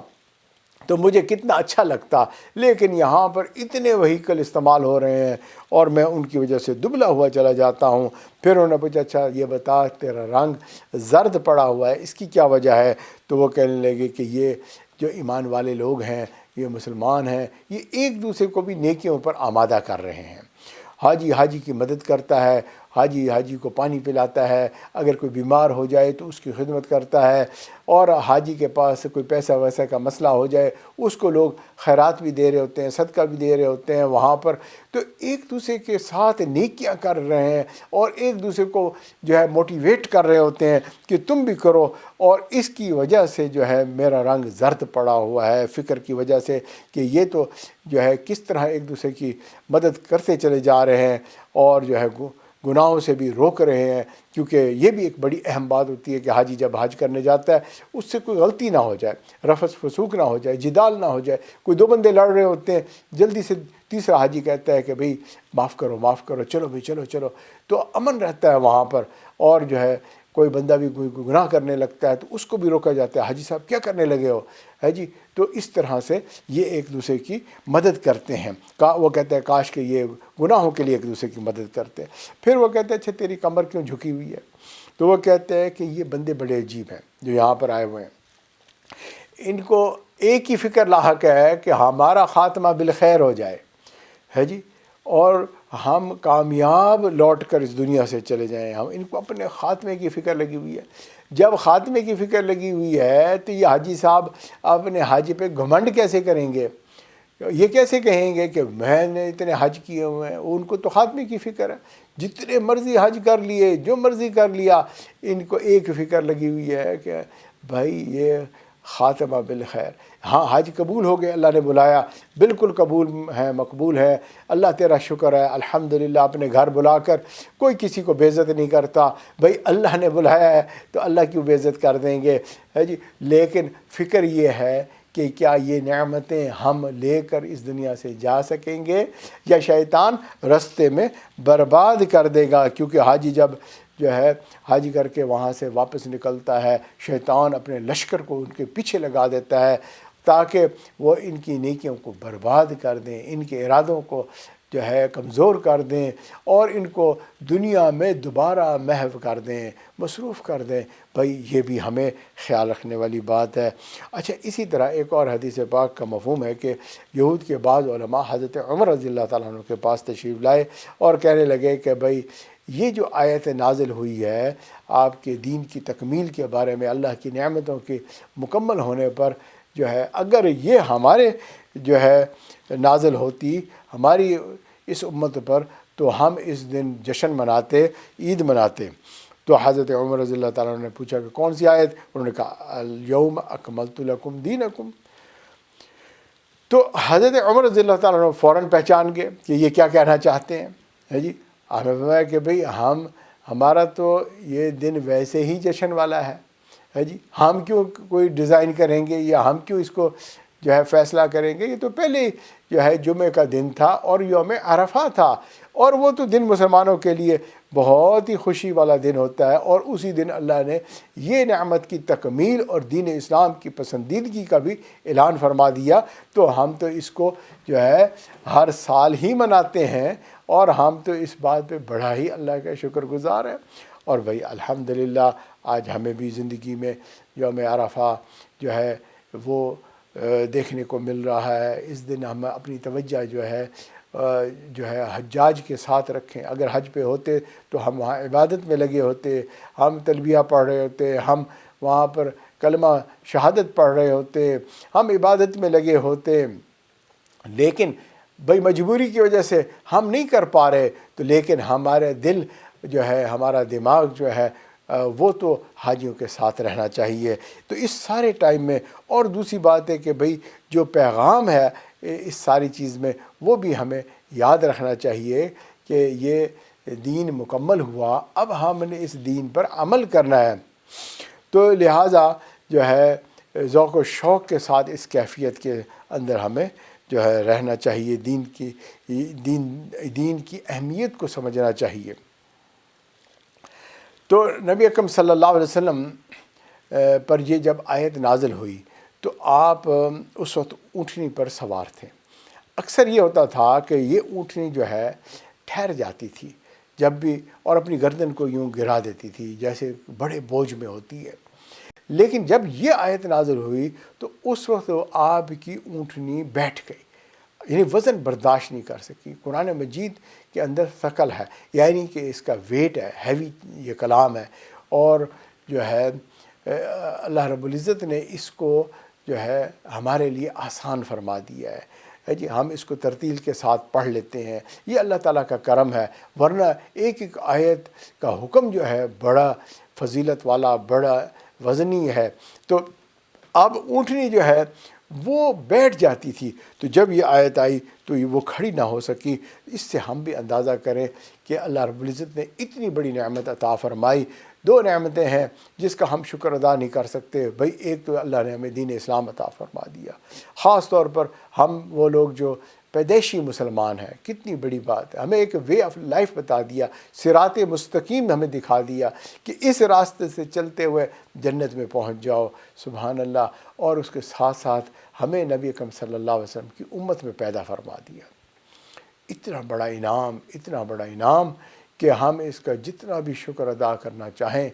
تو مجھے کتنا اچھا لگتا۔ لیکن یہاں پر اتنے وہیکل استعمال ہو رہے ہیں اور میں ان کی وجہ سے دبلا ہوا چلا جاتا ہوں۔ پھر انہوں نے پوچھا اچھا یہ بتا تیرا رنگ زرد پڑا ہوا ہے، اس کی کیا وجہ ہے؟ تو وہ کہنے لگے کہ یہ جو ایمان والے لوگ ہیں، یہ مسلمان ہیں، یہ ایک دوسرے کو بھی نیکیوں پر آمادہ کر رہے ہیں۔ حاجی کی مدد کرتا ہے، حاجی کو پانی پلاتا ہے، اگر کوئی بیمار ہو جائے تو اس کی خدمت کرتا ہے، اور حاجی کے پاس کوئی پیسہ ویسہ کا مسئلہ ہو جائے اس کو لوگ خیرات بھی دے رہے ہوتے ہیں، صدقہ بھی دے رہے ہوتے ہیں وہاں پر۔ تو ایک دوسرے کے ساتھ نیکیاں کر رہے ہیں اور ایک دوسرے کو جو ہے موٹیویٹ کر رہے ہوتے ہیں کہ تم بھی کرو، اور اس کی وجہ سے جو ہے میرا رنگ زرد پڑا ہوا ہے، فکر کی وجہ سے کہ یہ تو جو ہے کس طرح ایک دوسرے کی مدد کرتے چلے جا رہے ہیں اور جو ہے گناہوں سے بھی روک رہے ہیں، کیونکہ یہ بھی ایک بڑی اہم بات ہوتی ہے کہ حاجی جب حج کرنے جاتا ہے اس سے کوئی غلطی نہ ہو جائے، رفث فسوق نہ ہو جائے، جدال نہ ہو جائے۔ کوئی دو بندے لڑ رہے ہوتے ہیں، جلدی سے تیسرا حاجی کہتا ہے کہ بھئی معاف کرو معاف کرو، چلو بھئی چلو، تو امن رہتا ہے وہاں پر۔ اور جو ہے کوئی بندہ بھی کوئی گناہ کرنے لگتا ہے تو اس کو بھی روکا جاتا ہے، حاجی صاحب کیا کرنے لگے ہو، ہے جی۔ تو اس طرح سے یہ ایک دوسرے کی مدد کرتے ہیں۔ وہ کہتے ہیں کاش کہ یہ گناہوں کے لیے ایک دوسرے کی مدد کرتے ہیں۔ پھر وہ کہتے ہیں اچھا تیری کمر کیوں جھکی ہوئی ہے؟ تو وہ کہتے ہیں کہ یہ بندے بڑے عجیب ہیں جو یہاں پر آئے ہوئے ہیں، ان کو ایک ہی فکر لاحق ہے کہ ہمارا خاتمہ بالخیر ہو جائے، ہے جی، اور ہم کامیاب لوٹ کر اس دنیا سے چلے جائیں۔ ان کو اپنے خاتمے کی فکر لگی ہوئی ہے۔ جب خاتمے کی فکر لگی ہوئی ہے تو یہ حاجی صاحب اپنے حاجی پہ گھمنڈ کیسے کریں گے؟ یہ کیسے کہیں گے کہ میں نے اتنے حج کیے ہوئے ہیں؟ ان کو تو خاتمے کی فکر ہے، جتنے مرضی حج کر لیے، جو مرضی کر لیا، ان کو ایک فکر لگی ہوئی ہے کہ بھائی یہ خاتمہ بالخیر۔ ہاں حج قبول ہو گئے، اللہ نے بلایا، بالکل قبول ہے، مقبول ہے، اللہ تیرا شکر ہے، الحمدللہ۔ اپنے گھر بلا کر کوئی کسی کو بے عزت نہیں کرتا، بھائی اللہ نے بلایا ہے تو اللہ کیوں بے عزت کر دیں گے، ہے جی۔ لیکن فکر یہ ہے کہ کیا یہ نعمتیں ہم لے کر اس دنیا سے جا سکیں گے یا شیطان رستے میں برباد کر دے گا، کیونکہ حاجی جب جو ہے حج کر کے وہاں سے واپس نکلتا ہے، شیطان اپنے لشکر کو ان کے پیچھے لگا دیتا ہے تاکہ وہ ان کی نیکیوں کو برباد کر دیں، ان کے ارادوں کو جو ہے کمزور کر دیں اور ان کو دنیا میں دوبارہ محو کر دیں، مصروف کر دیں۔ بھائی یہ بھی ہمیں خیال رکھنے والی بات ہے۔ اچھا، اسی طرح ایک اور حدیث پاک کا مفہوم ہے کہ یہود کے بعض علماء حضرت عمر رضی اللہ تعالیٰ عنہ کے پاس تشریف لائے اور کہنے لگے کہ بھائی یہ جو آیت نازل ہوئی ہے آپ کے دین کی تکمیل کے بارے میں، اللہ کی نعمتوں کے مکمل ہونے پر جو ہے، اگر یہ ہمارے جو ہے نازل ہوتی ہماری اس امت پر تو ہم اس دن جشن مناتے، عید مناتے۔ تو حضرت عمر رضی اللہ تعالیٰ عنہ نے پوچھا کہ کون سی آیت؟ انہوں نے کہا الیوم اکملت لکم دینکم۔ تو حضرت عمر رضی اللہ تعالیٰ عنہ فوراً پہچان گئے کہ یہ کیا کہنا چاہتے ہیں، ہے جی۔ آپ نے فرمایا کہ بھئی ہمارا تو یہ دن ویسے ہی جشن والا ہے جی، ہم کیوں کوئی ڈیزائن کریں گے یا ہم کیوں اس کو جو ہے فیصلہ کریں گے؟ یہ تو پہلے جو ہے جمعہ کا دن تھا اور یوم عرفہ تھا، اور وہ تو دن مسلمانوں کے لیے بہت ہی خوشی والا دن ہوتا ہے، اور اسی دن اللہ نے یہ نعمت کی تکمیل اور دین اسلام کی پسندیدگی کا بھی اعلان فرما دیا، تو ہم تو اس کو جو ہے ہر سال ہی مناتے ہیں، اور ہم تو اس بات پہ بڑا ہی اللہ کا شکر گزار ہیں۔ اور بھائی الحمدللہ آج ہمیں بھی زندگی میں یوم عرفہ جو ہے وہ دیکھنے کو مل رہا ہے۔ اس دن ہم اپنی توجہ جو ہے حجاج کے ساتھ رکھیں۔ اگر حج پہ ہوتے تو ہم وہاں عبادت میں لگے ہوتے، ہم تلبیہ پڑھ رہے ہوتے، ہم وہاں پر کلمہ شہادت پڑھ رہے ہوتے، ہم عبادت میں لگے ہوتے، لیکن بھئی مجبوری کی وجہ سے ہم نہیں کر پا رہے، تو لیکن ہمارے دل جو ہے، ہمارا دماغ جو ہے وہ تو حاجیوں کے ساتھ رہنا چاہیے۔ تو اس سارے ٹائم میں، اور دوسری بات ہے کہ بھئی جو پیغام ہے اس ساری چیز میں، وہ بھی ہمیں یاد رکھنا چاہیے کہ یہ دین مکمل ہوا، اب ہم نے اس دین پر عمل کرنا ہے۔ تو لہٰذا جو ہے ذوق و شوق کے ساتھ اس کیفیت کے اندر ہمیں جو ہے رہنا چاہیے، دین کی اہمیت کو سمجھنا چاہیے۔ تو نبی اکرم صلی اللہ علیہ وسلم پر یہ جب آیت نازل ہوئی تو آپ اس وقت اونٹنی پر سوار تھے۔ اکثر یہ ہوتا تھا کہ یہ اونٹنی جو ہے ٹھہر جاتی تھی جب بھی، اور اپنی گردن کو یوں گرا دیتی تھی جیسے بڑے بوجھ میں ہوتی ہے۔ لیکن جب یہ آیت نازل ہوئی تو اس وقت آپ کی اونٹنی بیٹھ گئی، یعنی وزن برداشت نہیں کر سکی۔ قرآن مجید کے اندر ثقل ہے، یعنی کہ اس کا ویٹ ہے، ہیوی یہ کلام ہے، اور جو ہے اللہ رب العزت نے اس کو جو ہے ہمارے لیے آسان فرما دیا ہے جی۔ ہم اس کو ترتیل کے ساتھ پڑھ لیتے ہیں، یہ اللہ تعالیٰ کا کرم ہے، ورنہ ایک ایک آیت کا حکم جو ہے بڑا فضیلت والا، بڑا وزنی ہے۔ تو اب اونٹنی جو ہے وہ بیٹھ جاتی تھی، تو جب یہ آیت آئی تو وہ کھڑی نہ ہو سکی۔ اس سے ہم بھی اندازہ کریں کہ اللہ رب العزت نے اتنی بڑی نعمت عطا فرمائی۔ دو نعمتیں ہیں جس کا ہم شکر ادا نہیں کر سکتے۔ بھئی ایک تو اللہ نے ہمیں دین اسلام عطا فرما دیا، خاص طور پر ہم وہ لوگ جو پیدائشی مسلمان ہیں، کتنی بڑی بات ہے۔ ہمیں ایک وے آف لائف بتا دیا، صراط مستقیم ہمیں دکھا دیا کہ اس راستے سے چلتے ہوئے جنت میں پہنچ جاؤ، سبحان اللہ۔ اور اس کے ساتھ ساتھ ہمیں نبی اکرم صلی اللہ علیہ وسلم کی امت میں پیدا فرما دیا۔ اتنا بڑا انعام، اتنا بڑا انعام کہ ہم اس کا جتنا بھی شکر ادا کرنا چاہیں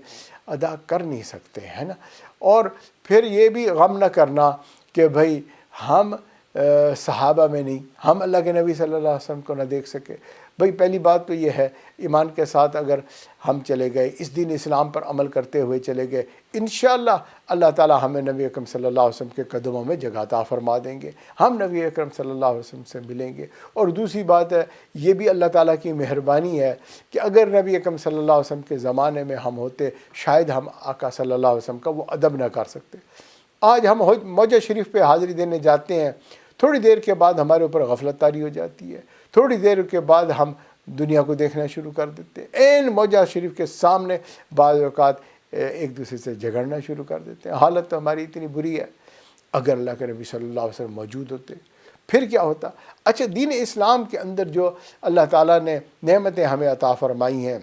ادا کر نہیں سکتے، ہے نا۔ اور پھر یہ بھی غم نہ کرنا کہ بھئی ہم صحابہ میں نہیں، ہم اللہ کے نبی صلی اللہ علیہ وسلم کو نہ دیکھ سکے؟ بھئی پہلی بات تو یہ ہے، ایمان کے ساتھ اگر ہم چلے گئے، اس دین اسلام پر عمل کرتے ہوئے چلے گئے، انشاءاللہ اللہ تعالی ہمیں نبی اکرم صلی اللہ علیہ وسلم کے قدموں میں جگہ عطا فرما دیں گے، ہم نبی اکرم صلی اللہ علیہ وسلم سے ملیں گے۔ اور دوسری بات ہے، یہ بھی اللہ تعالیٰ کی مہربانی ہے کہ اگر نبی اکرم صلی اللہ علیہ وسلم کے زمانے میں ہم ہوتے، شاید ہم آقا صلی اللہ علیہ وسلم کا وہ ادب نہ کر سکتے۔ آج ہم موجہ شریف پہ حاضری دینے جاتے ہیں، تھوڑی دیر کے بعد ہمارے اوپر غفلت طاری ہو جاتی ہے، تھوڑی دیر کے بعد ہم دنیا کو دیکھنا شروع کر دیتے ہیں، عین موجہ شریف کے سامنے بعض اوقات ایک دوسرے سے جھگڑنا شروع کر دیتے ہیں۔ حالت تو ہماری اتنی بری ہے۔ اگر اللہ کے نبی صلی اللہ علیہ وسلم موجود ہوتے پھر کیا ہوتا؟ اچھا، دین اسلام کے اندر جو اللہ تعالیٰ نے نعمتیں ہمیں عطا فرمائی ہیں،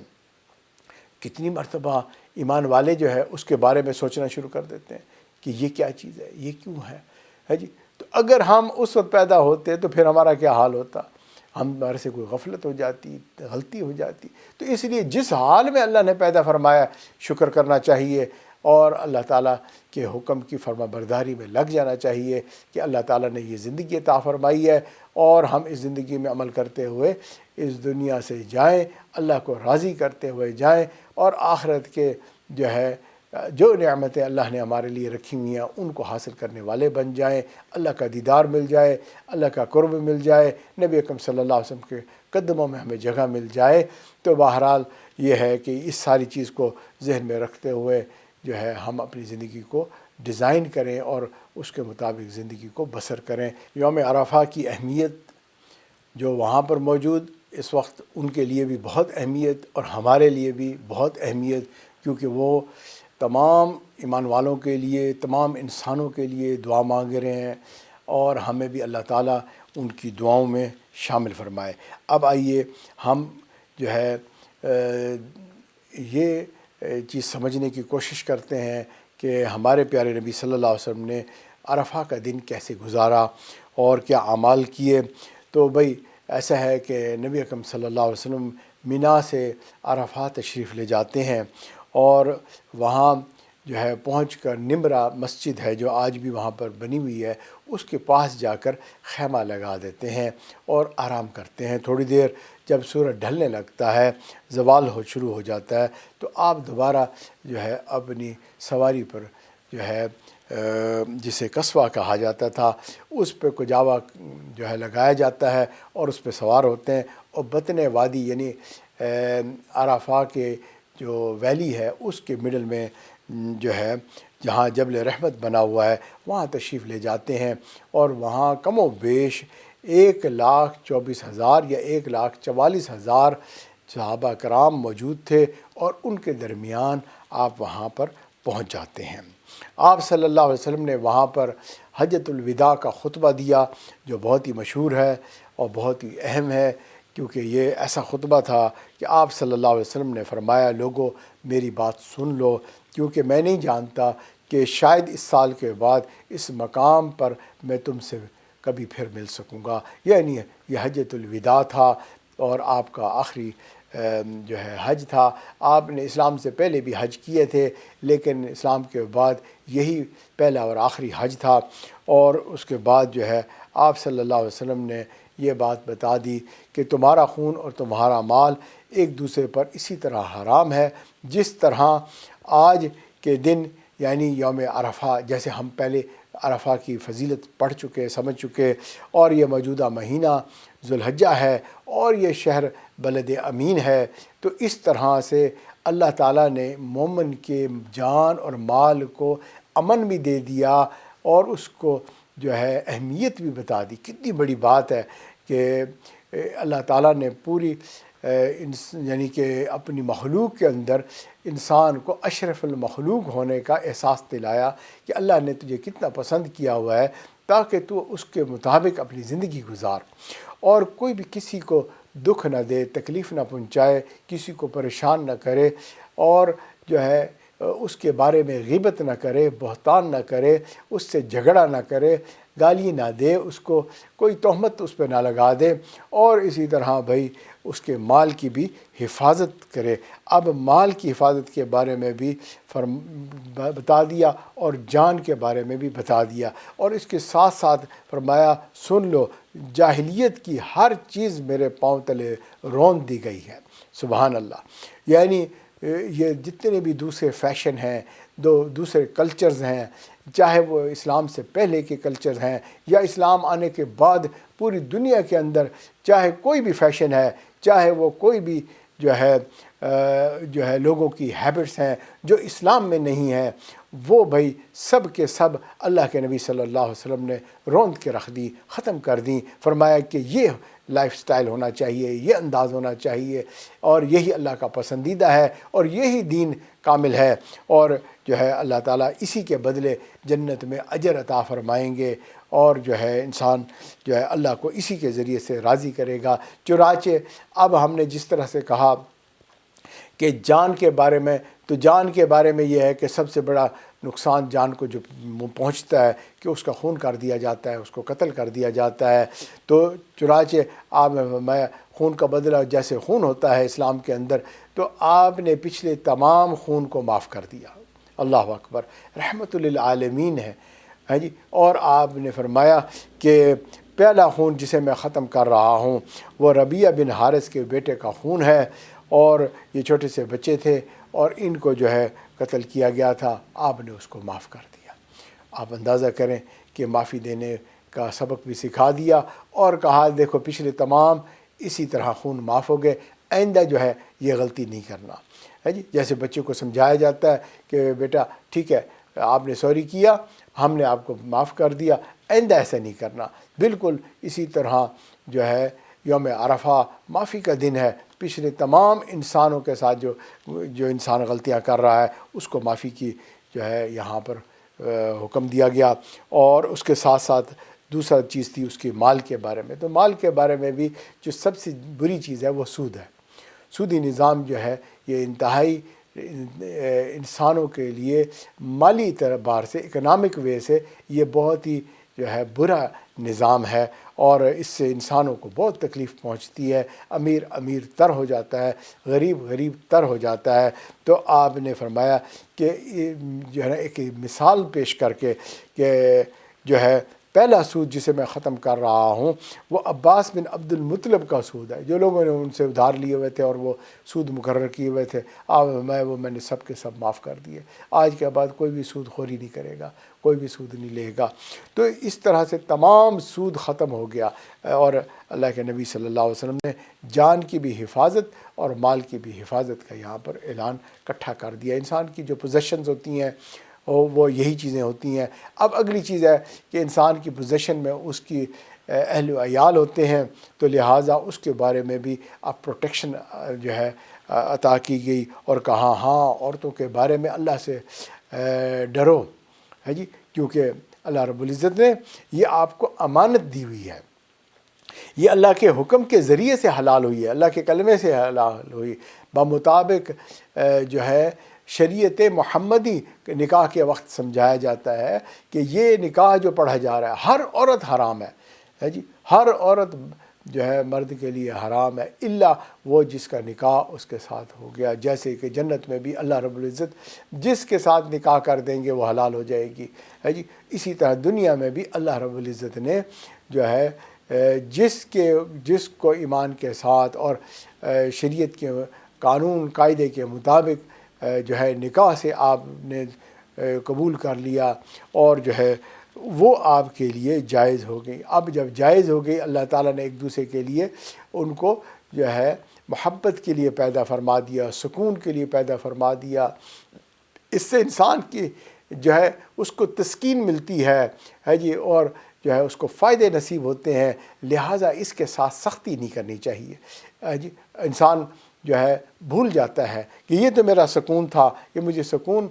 کتنی مرتبہ ایمان والے جو ہے اس کے بارے میں سوچنا شروع کر دیتے ہیں کہ یہ کیا چیز ہے، یہ کیوں ہے جی؟ تو اگر ہم اس وقت پیدا ہوتے تو پھر ہمارا کیا حال ہوتا؟ ہمارے سے کوئی غفلت ہو جاتی، غلطی ہو جاتی۔ تو اس لیے جس حال میں اللہ نے پیدا فرمایا، شکر کرنا چاہیے اور اللہ تعالیٰ کے حکم کی فرما برداری میں لگ جانا چاہیے کہ اللہ تعالیٰ نے یہ زندگی عطا فرمائی ہے اور ہم اس زندگی میں عمل کرتے ہوئے اس دنیا سے جائیں، اللہ کو راضی کرتے ہوئے جائیں اور آخرت کے جو ہے جو نعمتیں اللہ نے ہمارے لیے رکھی ہوئی ہیں ان کو حاصل کرنے والے بن جائیں، اللہ کا دیدار مل جائے، اللہ کا قرب مل جائے، نبی اکرم صلی اللہ علیہ وسلم کے قدموں میں ہمیں جگہ مل جائے۔ تو بہرحال یہ ہے کہ اس ساری چیز کو ذہن میں رکھتے ہوئے جو ہے ہم اپنی زندگی کو ڈیزائن کریں اور اس کے مطابق زندگی کو بسر کریں۔ یوم عرفہ کی اہمیت جو وہاں پر موجود اس وقت ان کے لیے بھی بہت اہمیت اور ہمارے لیے بھی بہت اہمیت، کیونکہ وہ تمام ایمان والوں کے لیے، تمام انسانوں کے لیے دعا مانگ رہے ہیں اور ہمیں بھی اللہ تعالیٰ ان کی دعاؤں میں شامل فرمائے۔ اب آئیے ہم جو ہے یہ چیز سمجھنے کی کوشش کرتے ہیں کہ ہمارے پیارے نبی صلی اللہ علیہ وسلم نے عرفہ کا دن کیسے گزارا اور کیا اعمال کیے۔ تو بھئی ایسا ہے کہ نبی اکرم صلی اللہ علیہ وسلم مینا سے عرفہ تشریف لے جاتے ہیں اور وہاں جو ہے پہنچ کر نمرہ مسجد ہے جو آج بھی وہاں پر بنی ہوئی ہے، اس کے پاس جا کر خیمہ لگا دیتے ہیں اور آرام کرتے ہیں تھوڑی دیر۔ جب سورج ڈھلنے لگتا ہے، زوال شروع ہو جاتا ہے، تو آپ دوبارہ جو ہے اپنی سواری پر جو ہے جسے قصوہ کہا جاتا تھا اس پہ کجاوا جو ہے لگایا جاتا ہے اور اس پہ سوار ہوتے ہیں اور بطن وادی یعنی عرفہ کے جو ویلی ہے اس کے مڈل میں جو ہے جہاں جبل رحمت بنا ہوا ہے وہاں تشریف لے جاتے ہیں اور وہاں کم و بیش 1,24,000 یا 1,44,000 صحابہ کرام موجود تھے اور ان کے درمیان آپ وہاں پر پہنچ جاتے ہیں۔ آپ صلی اللہ علیہ وسلم نے وہاں پر حجۃ الوداع کا خطبہ دیا جو بہت ہی مشہور ہے اور بہت ہی اہم ہے، کیونکہ یہ ایسا خطبہ تھا کہ آپ صلی اللہ علیہ وسلم نے فرمایا، لوگو میری بات سن لو، کیونکہ میں نہیں جانتا کہ شاید اس سال کے بعد اس مقام پر میں تم سے کبھی پھر مل سکوں گا۔ یعنی یہ حجۃ الوداع تھا اور آپ کا آخری جو ہے حج تھا۔ آپ نے اسلام سے پہلے بھی حج کیے تھے لیکن اسلام کے بعد یہی پہلا اور آخری حج تھا، اور اس کے بعد جو ہے آپ صلی اللہ علیہ وسلم نے یہ بات بتا دی کہ تمہارا خون اور تمہارا مال ایک دوسرے پر اسی طرح حرام ہے جس طرح آج کے دن یعنی یوم عرفہ، جیسے ہم پہلے عرفہ کی فضیلت پڑھ چکے سمجھ چکے، اور یہ موجودہ مہینہ ذوالحجہ ہے اور یہ شہر بلد امین ہے، تو اس طرح سے اللہ تعالیٰ نے مومن کے جان اور مال کو امن بھی دے دیا اور اس کو جو ہے اہمیت بھی بتا دی۔ کتنی بڑی بات ہے کہ اللہ تعالیٰ نے پوری یعنی کہ اپنی مخلوق کے اندر انسان کو اشرف المخلوق ہونے کا احساس دلایا کہ اللہ نے تجھے کتنا پسند کیا ہوا ہے تاکہ تو اس کے مطابق اپنی زندگی گزار اور کوئی بھی کسی کو دکھ نہ دے، تکلیف نہ پہنچائے، کسی کو پریشان نہ کرے، اور جو ہے اس کے بارے میں غیبت نہ کرے، بہتان نہ کرے، اس سے جھگڑا نہ کرے، گالی نہ دے، اس کو کوئی تہمت اس پہ نہ لگا دے، اور اسی طرح بھائی اس کے مال کی بھی حفاظت کرے۔ اب مال کی حفاظت کے بارے میں بھی بتا دیا اور جان کے بارے میں بھی بتا دیا، اور اس کے ساتھ ساتھ فرمایا سن لو جاہلیت کی ہر چیز میرے پاؤں تلے روند دی گئی ہے۔ سبحان اللہ۔ یعنی یہ جتنے بھی دوسرے فیشن ہیں، دوسرے کلچرز ہیں، چاہے وہ اسلام سے پہلے کے کلچرز ہیں یا اسلام آنے کے بعد پوری دنیا کے اندر چاہے کوئی بھی فیشن ہے، چاہے وہ کوئی بھی جو ہے لوگوں کی ہیبٹس ہیں جو اسلام میں نہیں ہیں، وہ بھائی سب کے سب اللہ کے نبی صلی اللہ علیہ وسلم نے روند کے رکھ دی، ختم کر دی۔ فرمایا کہ یہ لائف سٹائل ہونا چاہیے، یہ انداز ہونا چاہیے، اور یہی اللہ کا پسندیدہ ہے، اور یہی دین کامل ہے، اور جو ہے اللہ تعالیٰ اسی کے بدلے جنت میں اجر عطا فرمائیں گے، اور جو ہے انسان جو ہے اللہ کو اسی کے ذریعے سے راضی کرے گا۔ چنانچہ اب ہم نے جس طرح سے کہا کہ جان کے بارے میں، تو جان کے بارے میں یہ ہے کہ سب سے بڑا نقصان جان کو جو پہنچتا ہے کہ اس کا خون کر دیا جاتا ہے، اس کو قتل کر دیا جاتا ہے۔ تو چنانچہ آپ میں خون کا بدلہ جیسے خون ہوتا ہے اسلام کے اندر، تو آپ نے پچھلے تمام خون کو معاف کر دیا۔ اللہ اکبر، رحمت للعالمین ہے جی۔ اور آپ نے فرمایا کہ پہلا خون جسے میں ختم کر رہا ہوں وہ ربیعہ بن حارث کے بیٹے کا خون ہے، اور یہ چھوٹے سے بچے تھے اور ان کو جو ہے قتل کیا گیا تھا، آپ نے اس کو معاف کر دیا۔ آپ اندازہ کریں کہ معافی دینے کا سبق بھی سکھا دیا، اور کہا دیکھو پچھلے تمام اسی طرح خون معاف ہو گئے، آئندہ جو ہے یہ غلطی نہیں کرنا ہے جی۔ جیسے بچے کو سمجھایا جاتا ہے کہ بیٹا ٹھیک ہے آپ نے سوری کیا، ہم نے آپ کو معاف کر دیا، آئندہ ایسا نہیں کرنا۔ بالکل اسی طرح جو ہے یوم عرفہ معافی کا دن ہے، پچھلے تمام انسانوں کے ساتھ جو انسان غلطیاں کر رہا ہے اس کو معافی کی جو ہے یہاں پر حکم دیا گیا۔ اور اس کے ساتھ ساتھ دوسرا چیز تھی اس کے مال کے بارے میں۔ تو مال کے بارے میں بھی جو سب سے بری چیز ہے وہ سود ہے۔ سودی نظام جو ہے یہ انتہائی انسانوں کے لیے مالی اعتبار سے، اکنامک وے سے یہ بہت ہی جو ہے برا نظام ہے، اور اس سے انسانوں کو بہت تکلیف پہنچتی ہے۔ امیر امیر تر ہو جاتا ہے، غریب غریب تر ہو جاتا ہے۔ تو آپ نے فرمایا کہ جو ہے نا ایک مثال پیش کر کے کہ جو ہے پہلا سود جسے میں ختم کر رہا ہوں وہ عباس بن عبد المطلب کا سود ہے، جو لوگوں نے ان سے ادھار لیے ہوئے تھے اور وہ سود مقرر کیے ہوئے تھے، میں نے سب کے سب معاف کر دیے۔ آج کے بعد کوئی بھی سود خوری نہیں کرے گا، کوئی بھی سود نہیں لے گا۔ تو اس طرح سے تمام سود ختم ہو گیا، اور اللہ کے نبی صلی اللہ علیہ وسلم نے جان کی بھی حفاظت اور مال کی بھی حفاظت کا یہاں پر اعلان اکٹھا کر دیا۔ انسان کی جو پوزیشنز ہوتی ہیں وہ یہی چیزیں ہوتی ہیں۔ اب اگلی چیز ہے کہ انسان کی پوزیشن میں اس کی اہل و عیال ہوتے ہیں، تو لہٰذا اس کے بارے میں بھی اب پروٹیکشن جو ہے عطا کی گئی، اور کہا ہاں عورتوں کے بارے میں اللہ سے ڈرو ہے جی، کیونکہ اللہ رب العزت نے یہ آپ کو امانت دی ہوئی ہے، یہ اللہ کے حکم کے ذریعے سے حلال ہوئی ہے، اللہ کے کلمے سے حلال ہوئی، بمطابق جو ہے شریعت محمدی نکاح کے وقت سمجھایا جاتا ہے کہ یہ نکاح جو پڑھا جا رہا ہے ہر عورت حرام ہے جی، ہر عورت جو ہے مرد کے لیے حرام ہے، الا وہ جس کا نکاح اس کے ساتھ ہو گیا۔ جیسے کہ جنت میں بھی اللہ رب العزت جس کے ساتھ نکاح کر دیں گے وہ حلال ہو جائے گی ہے جی، اسی طرح دنیا میں بھی اللہ رب العزت نے جو ہے جس کو ایمان کے ساتھ اور شریعت کے قانون قاعدے کے مطابق جو ہے نکاح سے آپ نے قبول کر لیا، اور جو ہے وہ آپ کے لیے جائز ہو گئی۔ اب جب جائز ہو گئی، اللہ تعالیٰ نے ایک دوسرے کے لیے ان کو جو ہے محبت کے لیے پیدا فرما دیا، سکون کے لیے پیدا فرما دیا۔ اس سے انسان کی جو ہے اس کو تسکین ملتی ہے جی، اور جو ہے اس کو فائدے نصیب ہوتے ہیں، لہٰذا اس کے ساتھ سختی نہیں کرنی چاہیے جی۔ انسان جو ہے بھول جاتا ہے کہ یہ تو میرا سکون تھا، یہ مجھے سکون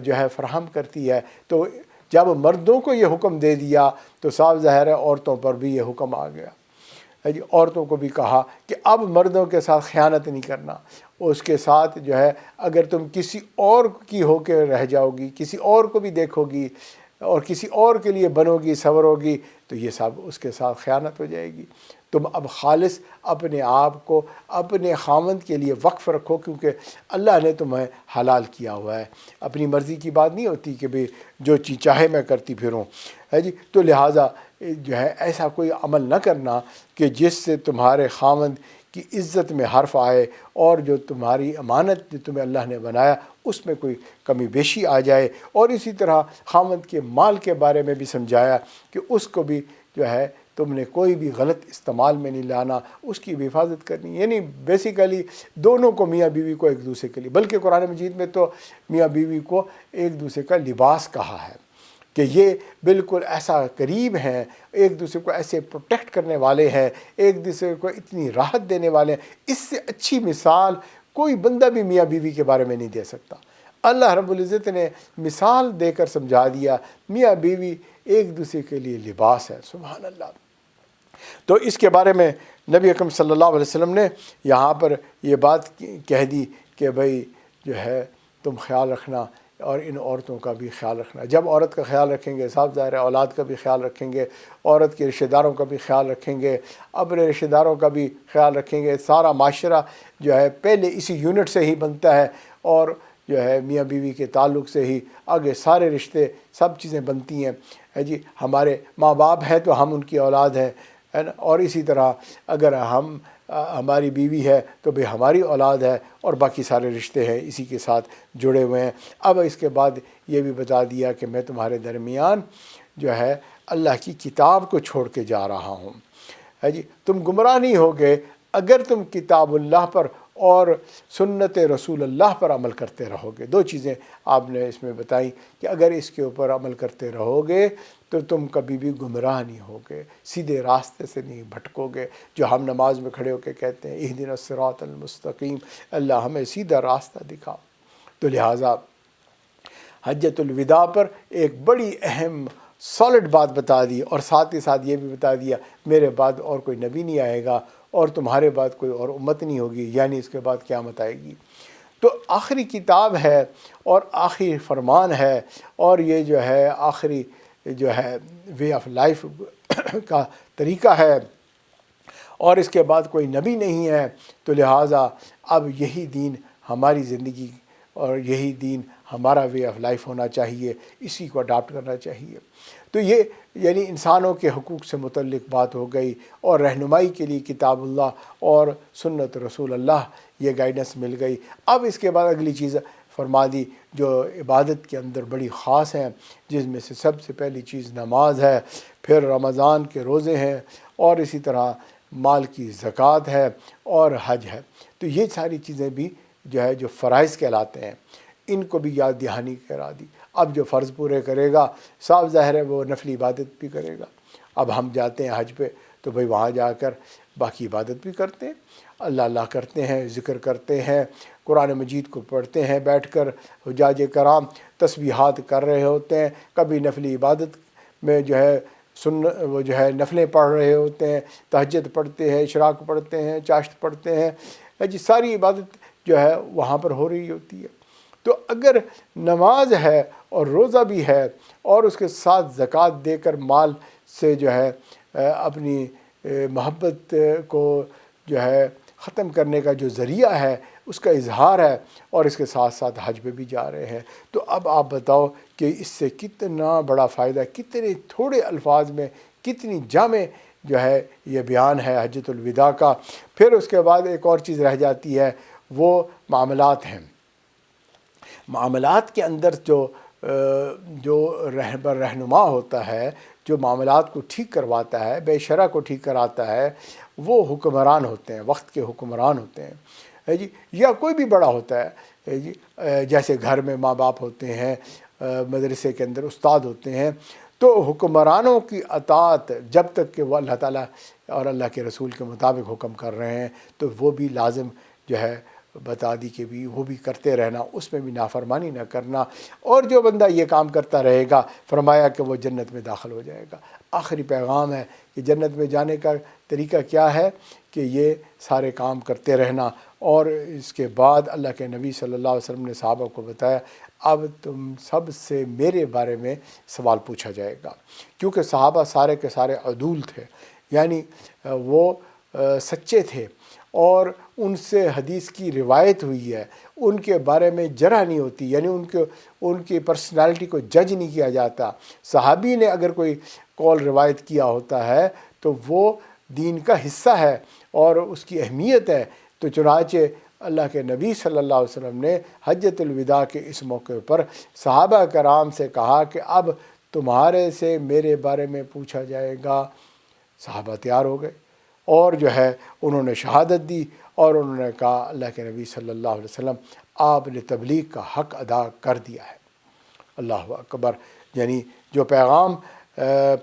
جو ہے فراہم کرتی ہے، تو جب مردوں کو یہ حکم دے دیا تو صاف ظاہر ہے عورتوں پر بھی یہ حکم آ گیا ہے جی عورتوں کو بھی کہا کہ اب مردوں کے ساتھ خیانت نہیں کرنا، اس کے ساتھ جو ہے اگر تم کسی اور کی ہو کے رہ جاؤ گی، کسی اور کو بھی دیکھو گی اور کسی اور کے لیے بنو گی سنورو گی تو یہ سب اس کے ساتھ خیانت ہو جائے گی۔ تم اب خالص اپنے آپ کو اپنے خاوند کے لیے وقف رکھو، کیونکہ اللہ نے تمہیں حلال کیا ہوا ہے۔ اپنی مرضی کی بات نہیں ہوتی کہ بھئی جو چیز چاہے میں کرتی پھروں، ہے جی۔ تو لہٰذا جو ہے ایسا کوئی عمل نہ کرنا کہ جس سے تمہارے خاوند کی عزت میں حرف آئے اور جو تمہاری امانت جو تمہیں اللہ نے بنایا اس میں کوئی کمی بیشی آ جائے۔ اور اسی طرح خاوند کے مال کے بارے میں بھی سمجھایا کہ اس کو بھی جو ہے تم نے کوئی بھی غلط استعمال میں نہیں لانا، اس کی بھی حفاظت کرنی، یعنی بیسیکلی دونوں کو، میاں بیوی کو ایک دوسرے کے لیے، بلکہ قرآن مجید میں تو میاں بیوی کو ایک دوسرے کا لباس کہا ہے کہ یہ بالکل ایسا قریب ہیں، ایک دوسرے کو ایسے پروٹیکٹ کرنے والے ہیں، ایک دوسرے کو اتنی راحت دینے والے ہیں۔ اس سے اچھی مثال کوئی بندہ بھی میاں بیوی کے بارے میں نہیں دے سکتا۔ اللہ رب العزت نے مثال دے کر سمجھا دیا، میاں بیوی ایک دوسرے کے لیے لباس ہے۔ سبحان اللہ۔ تو اس کے بارے میں نبی اکرم صلی اللہ علیہ وسلم نے یہاں پر یہ بات کہہ دی کہ بھئی جو ہے تم خیال رکھنا اور ان عورتوں کا بھی خیال رکھنا۔ جب عورت کا خیال رکھیں گے، صاف ظاہر ہے اولاد کا بھی خیال رکھیں گے، عورت کے رشتہ داروں کا بھی خیال رکھیں گے، اپنے رشتہ داروں کا بھی خیال رکھیں گے۔ سارا معاشرہ جو ہے پہلے اسی یونٹ سے ہی بنتا ہے، اور جو ہے میاں بیوی کے تعلق سے ہی آگے سارے رشتے سب چیزیں بنتی ہیں، ہے جی۔ ہمارے ماں باپ ہیں تو ہم ان کی اولاد ہیں، ہے نا، اور اسی طرح اگر ہماری بیوی ہے تو بھی ہماری اولاد ہے، اور باقی سارے رشتے ہیں اسی کے ساتھ جڑے ہوئے ہیں۔ اب اس کے بعد یہ بھی بتا دیا کہ میں تمہارے درمیان جو ہے اللہ کی کتاب کو چھوڑ کے جا رہا ہوں، ہے جی۔ تم گمراہ نہیں ہوگے اگر تم کتاب اللہ پر اور سنت رسول اللہ پر عمل کرتے رہو گے۔ دو چیزیں آپ نے اس میں بتائیں کہ اگر اس کے اوپر عمل کرتے رہو گے تو تم کبھی بھی گمراہ نہیں ہوگے، سیدھے راستے سے نہیں بھٹکو گے، جو ہم نماز میں کھڑے ہو کے کہتے ہیں اہدنا الصراط المستقیم، اللہ ہمیں سیدھا راستہ دکھا۔ تو لہٰذا حجۃ الوداع پر ایک بڑی اہم سالڈ بات بتا دی، اور ساتھ ہی ساتھ یہ بھی بتا دیا میرے بعد اور کوئی نبی نہیں آئے گا اور تمہارے بعد کوئی اور امت نہیں ہوگی، یعنی اس کے بعد قیامت آئے گی۔ تو آخری کتاب ہے اور آخری فرمان ہے، اور یہ جو ہے آخری جو ہے وے آف لائف کا طریقہ ہے، اور اس کے بعد کوئی نبی نہیں ہے۔ تو لہٰذا اب یہی دین ہماری زندگی اور یہی دین ہمارا وے آف لائف ہونا چاہیے، اسی کو اڈاپٹ کرنا چاہیے۔ تو یہ یعنی انسانوں کے حقوق سے متعلق بات ہو گئی، اور رہنمائی کے لیے کتاب اللہ اور سنت رسول اللہ یہ گائیڈنس مل گئی۔ اب اس کے بعد اگلی چیز فرما دی جو عبادت کے اندر بڑی خاص ہیں، جس میں سے سب سے پہلی چیز نماز ہے، پھر رمضان کے روزے ہیں، اور اسی طرح مال کی زکوٰۃ ہے، اور حج ہے۔ تو یہ ساری چیزیں بھی جو ہے جو فرائض کہلاتے ہیں، ان کو بھی یاد دہانی کرا دی۔ اب جو فرض پورے کرے گا صاف ظاہر ہے وہ نفلی عبادت بھی کرے گا۔ اب ہم جاتے ہیں حج پہ تو بھئی وہاں جا کر باقی عبادت بھی کرتے ہیں، اللہ اللہ کرتے ہیں، ذکر کرتے ہیں، قرآن مجید کو پڑھتے ہیں، بیٹھ کر حجاج کرام تسبیحات کر رہے ہوتے ہیں، کبھی نفلی عبادت میں جو ہے وہ جو ہے نفلیں پڑھ رہے ہوتے ہیں، تہجد پڑھتے ہیں، اشراق پڑھتے ہیں، چاشت پڑھتے ہیں، جی ساری عبادت جو ہے وہاں پر ہو رہی ہوتی ہے۔ تو اگر نماز ہے اور روزہ بھی ہے اور اس کے ساتھ زکوٰۃ دے کر مال سے جو ہے اپنی محبت کو جو ہے ختم کرنے کا جو ذریعہ ہے اس کا اظہار ہے، اور اس کے ساتھ ساتھ حج پہ بھی جا رہے ہیں، تو اب آپ بتاؤ کہ اس سے کتنا بڑا فائدہ، کتنے تھوڑے الفاظ میں کتنی جامع جو ہے یہ بیان ہے حجۃ الوداع کا۔ پھر اس کے بعد ایک اور چیز رہ جاتی ہے، وہ معاملات ہیں۔ معاملات کے اندر جو رہبر رہنما ہوتا ہے، جو معاملات کو ٹھیک کرواتا ہے، بے شرع کو ٹھیک کراتا ہے، وہ حکمران ہوتے ہیں، وقت کے حکمران ہوتے ہیں، ہے جی، یا کوئی بھی بڑا ہوتا ہے جی، جیسے گھر میں ماں باپ ہوتے ہیں، مدرسے کے اندر استاد ہوتے ہیں۔ تو حکمرانوں کی اطاعت جب تک کہ وہ اللہ تعالیٰ اور اللہ کے رسول کے مطابق حکم کر رہے ہیں تو وہ بھی لازم جو ہے بتا دی کہ بھی وہ بھی کرتے رہنا، اس میں بھی نافرمانی نہ کرنا، اور جو بندہ یہ کام کرتا رہے گا فرمایا کہ وہ جنت میں داخل ہو جائے گا۔ آخری پیغام ہے کہ جنت میں جانے کا طریقہ کیا ہے کہ یہ سارے کام کرتے رہنا۔ اور اس کے بعد اللہ کے نبی صلی اللہ علیہ وسلم نے صحابہ کو بتایا اب تم سب سے میرے بارے میں سوال پوچھا جائے گا، کیونکہ صحابہ سارے کے سارے عدول تھے، یعنی وہ سچے تھے اور ان سے حدیث کی روایت ہوئی ہے، ان کے بارے میں جرح نہیں ہوتی، یعنی ان کی پرسنالٹی کو جج نہیں کیا جاتا۔ صحابی نے اگر کوئی قول روایت کیا ہوتا ہے تو وہ دین کا حصہ ہے اور اس کی اہمیت ہے۔ تو چنانچہ اللہ کے نبی صلی اللہ علیہ وسلم نے حجۃ الوداع کے اس موقع پر صحابہ کرام سے کہا کہ اب تمہارے سے میرے بارے میں پوچھا جائے گا۔ صحابہ تیار ہو گئے اور جو ہے انہوں نے شہادت دی اور انہوں نے کہا اللہ کے نبی صلی اللہ علیہ وسلم آپ نے تبلیغ کا حق ادا کر دیا ہے۔ اللہ اکبر، یعنی جو پیغام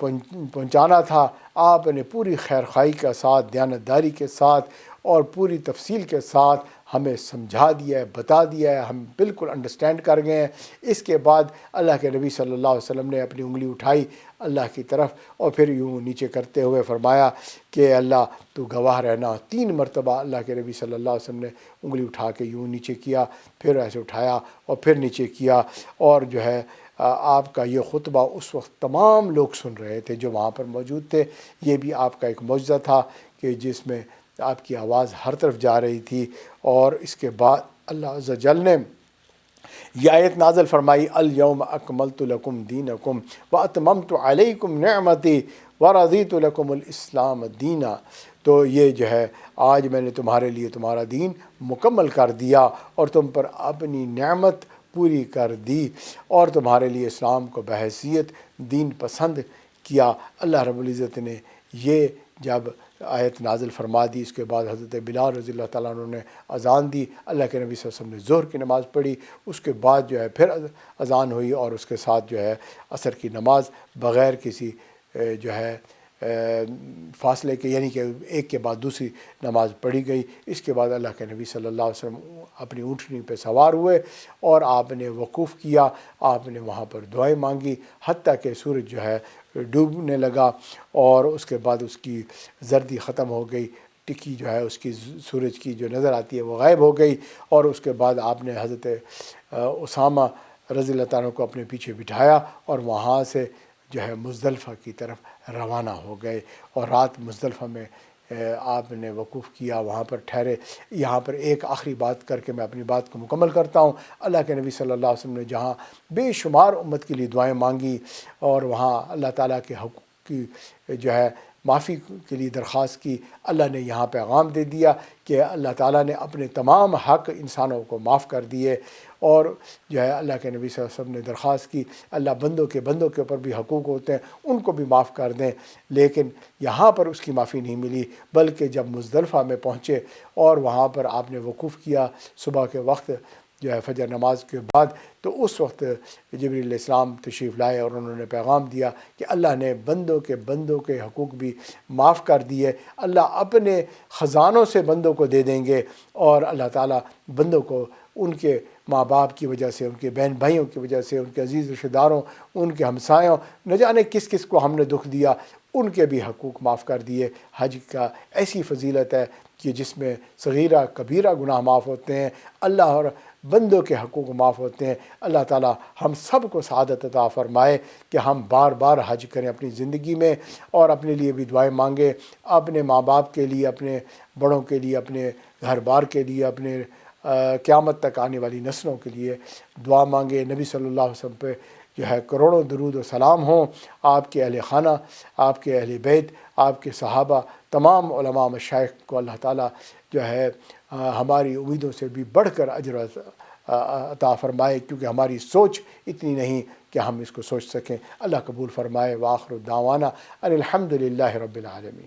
پہنچانا تھا آپ نے پوری خیرخواہی کے ساتھ، دیانتداری کے ساتھ اور پوری تفصیل کے ساتھ ہمیں سمجھا دیا ہے، بتا دیا ہے، ہم بالکل انڈرسٹینڈ کر گئے ہیں۔ اس کے بعد اللہ کے نبی صلی اللہ علیہ وسلم نے اپنی انگلی اٹھائی اللہ کی طرف اور پھر یوں نیچے کرتے ہوئے فرمایا کہ اللہ تو گواہ رہنا۔ 3 مرتبہ اللہ کے نبی صلی اللہ علیہ وسلم نے انگلی اٹھا کے یوں نیچے کیا، پھر ایسے اٹھایا اور پھر نیچے کیا، اور جو ہے آپ کا یہ خطبہ اس وقت تمام لوگ سن رہے تھے جو وہاں پر موجود تھے۔ یہ بھی آپ کا ایک معجزہ تھا کہ جس میں آپ کی آواز ہر طرف جا رہی تھی۔ اور اس کے بعد اللہ عز و جل نے یہ آیت نازل فرمائی الیوم اکملت لکم دینکم واتممت علیکم نعمتی ورضیت لکم الاسلام دینا۔ تو یہ جو ہے آج میں نے تمہارے لیے تمہارا دین مکمل کر دیا اور تم پر اپنی نعمت پوری کر دی اور تمہارے لیے اسلام کو بحیثیت دین پسند کیا۔ اللہ رب العزت نے یہ جب آیت نازل فرما دی، اس کے بعد حضرت بلال رضی اللہ تعالیٰ عنہ نے اذان دی، اللہ کے نبی صلی اللہ علیہ وسلم نے ظہر کی نماز پڑھی، اس کے بعد جو ہے پھر اذان ہوئی اور اس کے ساتھ جو ہے عصر کی نماز بغیر کسی جو ہے فاصلے کے، یعنی کہ ایک کے بعد دوسری نماز پڑھی گئی۔ اس کے بعد اللہ کے نبی صلی اللہ علیہ وسلم اپنی اونٹنی پہ سوار ہوئے اور آپ نے وقوف کیا، آپ نے وہاں پر دعائیں مانگی حتیٰ کہ سورج جو ہے ڈوبنے لگا اور اس کے بعد اس کی زردی ختم ہو گئی، ٹکی جو ہے اس کی سورج کی جو نظر آتی ہے وہ غائب ہو گئی، اور اس کے بعد آپ نے حضرت اسامہ رضی اللہ تعالیٰ کو اپنے پیچھے بٹھایا اور وہاں سے جو ہے مزدلفہ کی طرف روانہ ہو گئے اور رات مزدلفہ میں آپ نے وقوف کیا، وہاں پر ٹھہرے۔ یہاں پر ایک آخری بات کر کے میں اپنی بات کو مکمل کرتا ہوں۔ اللہ کے نبی صلی اللہ علیہ وسلم نے جہاں بے شمار امت کے لیے دعائیں مانگی اور وہاں اللہ تعالیٰ کے حقوق کی جو ہے معافی کے لیے درخواست کی، اللہ نے یہاں پیغام دے دیا کہ اللہ تعالیٰ نے اپنے تمام حق انسانوں کو معاف کر دیے، اور جو ہے اللہ کے نبی صلی اللہ علیہ وسلم نے درخواست کی اللہ بندوں کے اوپر بھی حقوق ہوتے ہیں ان کو بھی معاف کر دیں، لیکن یہاں پر اس کی معافی نہیں ملی، بلکہ جب مزدلفہ میں پہنچے اور وہاں پر آپ نے وقوف کیا صبح کے وقت جو ہے فجر نماز کے بعد، تو اس وقت جبریل علیہ السلام تشریف لائے اور انہوں نے پیغام دیا کہ اللہ نے بندوں کے حقوق بھی معاف کر دیے، اللہ اپنے خزانوں سے بندوں کو دے دیں گے، اور اللہ تعالیٰ بندوں کو ان کے ماں باپ کی وجہ سے، ان کے بہن بھائیوں کی وجہ سے، ان کے عزیز رشتہ داروں، ان کے ہمسایوں، نہ جانے کس کس کو ہم نے دکھ دیا، ان کے بھی حقوق معاف کر دیے۔ حج کا ایسی فضیلت ہے کہ جس میں صغیرہ کبیرہ گناہ معاف ہوتے ہیں، اللہ اور بندوں کے حقوق معاف ہوتے ہیں۔ اللہ تعالیٰ ہم سب کو سعادت عطا فرمائے کہ ہم بار بار حج کریں اپنی زندگی میں، اور اپنے لیے بھی دعائیں مانگیں، اپنے ماں باپ کے لیے، اپنے بڑوں کے لیے، اپنے گھر بار کے لیے، اپنے قیامت تک آنے والی نسلوں کے لیے دعا مانگے۔ نبی صلی اللہ علیہ وسلم پہ جو ہے کروڑوں درود و سلام ہوں، آپ کے اہل خانہ، آپ کے اہل بیت، آپ کے صحابہ، تمام علماء مشائخ کو اللہ تعالیٰ جو ہے ہماری امیدوں سے بھی بڑھ کر اجر عطا فرمائے، کیونکہ ہماری سوچ اتنی نہیں کہ ہم اس کو سوچ سکیں۔ اللہ قبول فرمائے۔ وآخر دعوانا ان الحمد للہ رب العالمین۔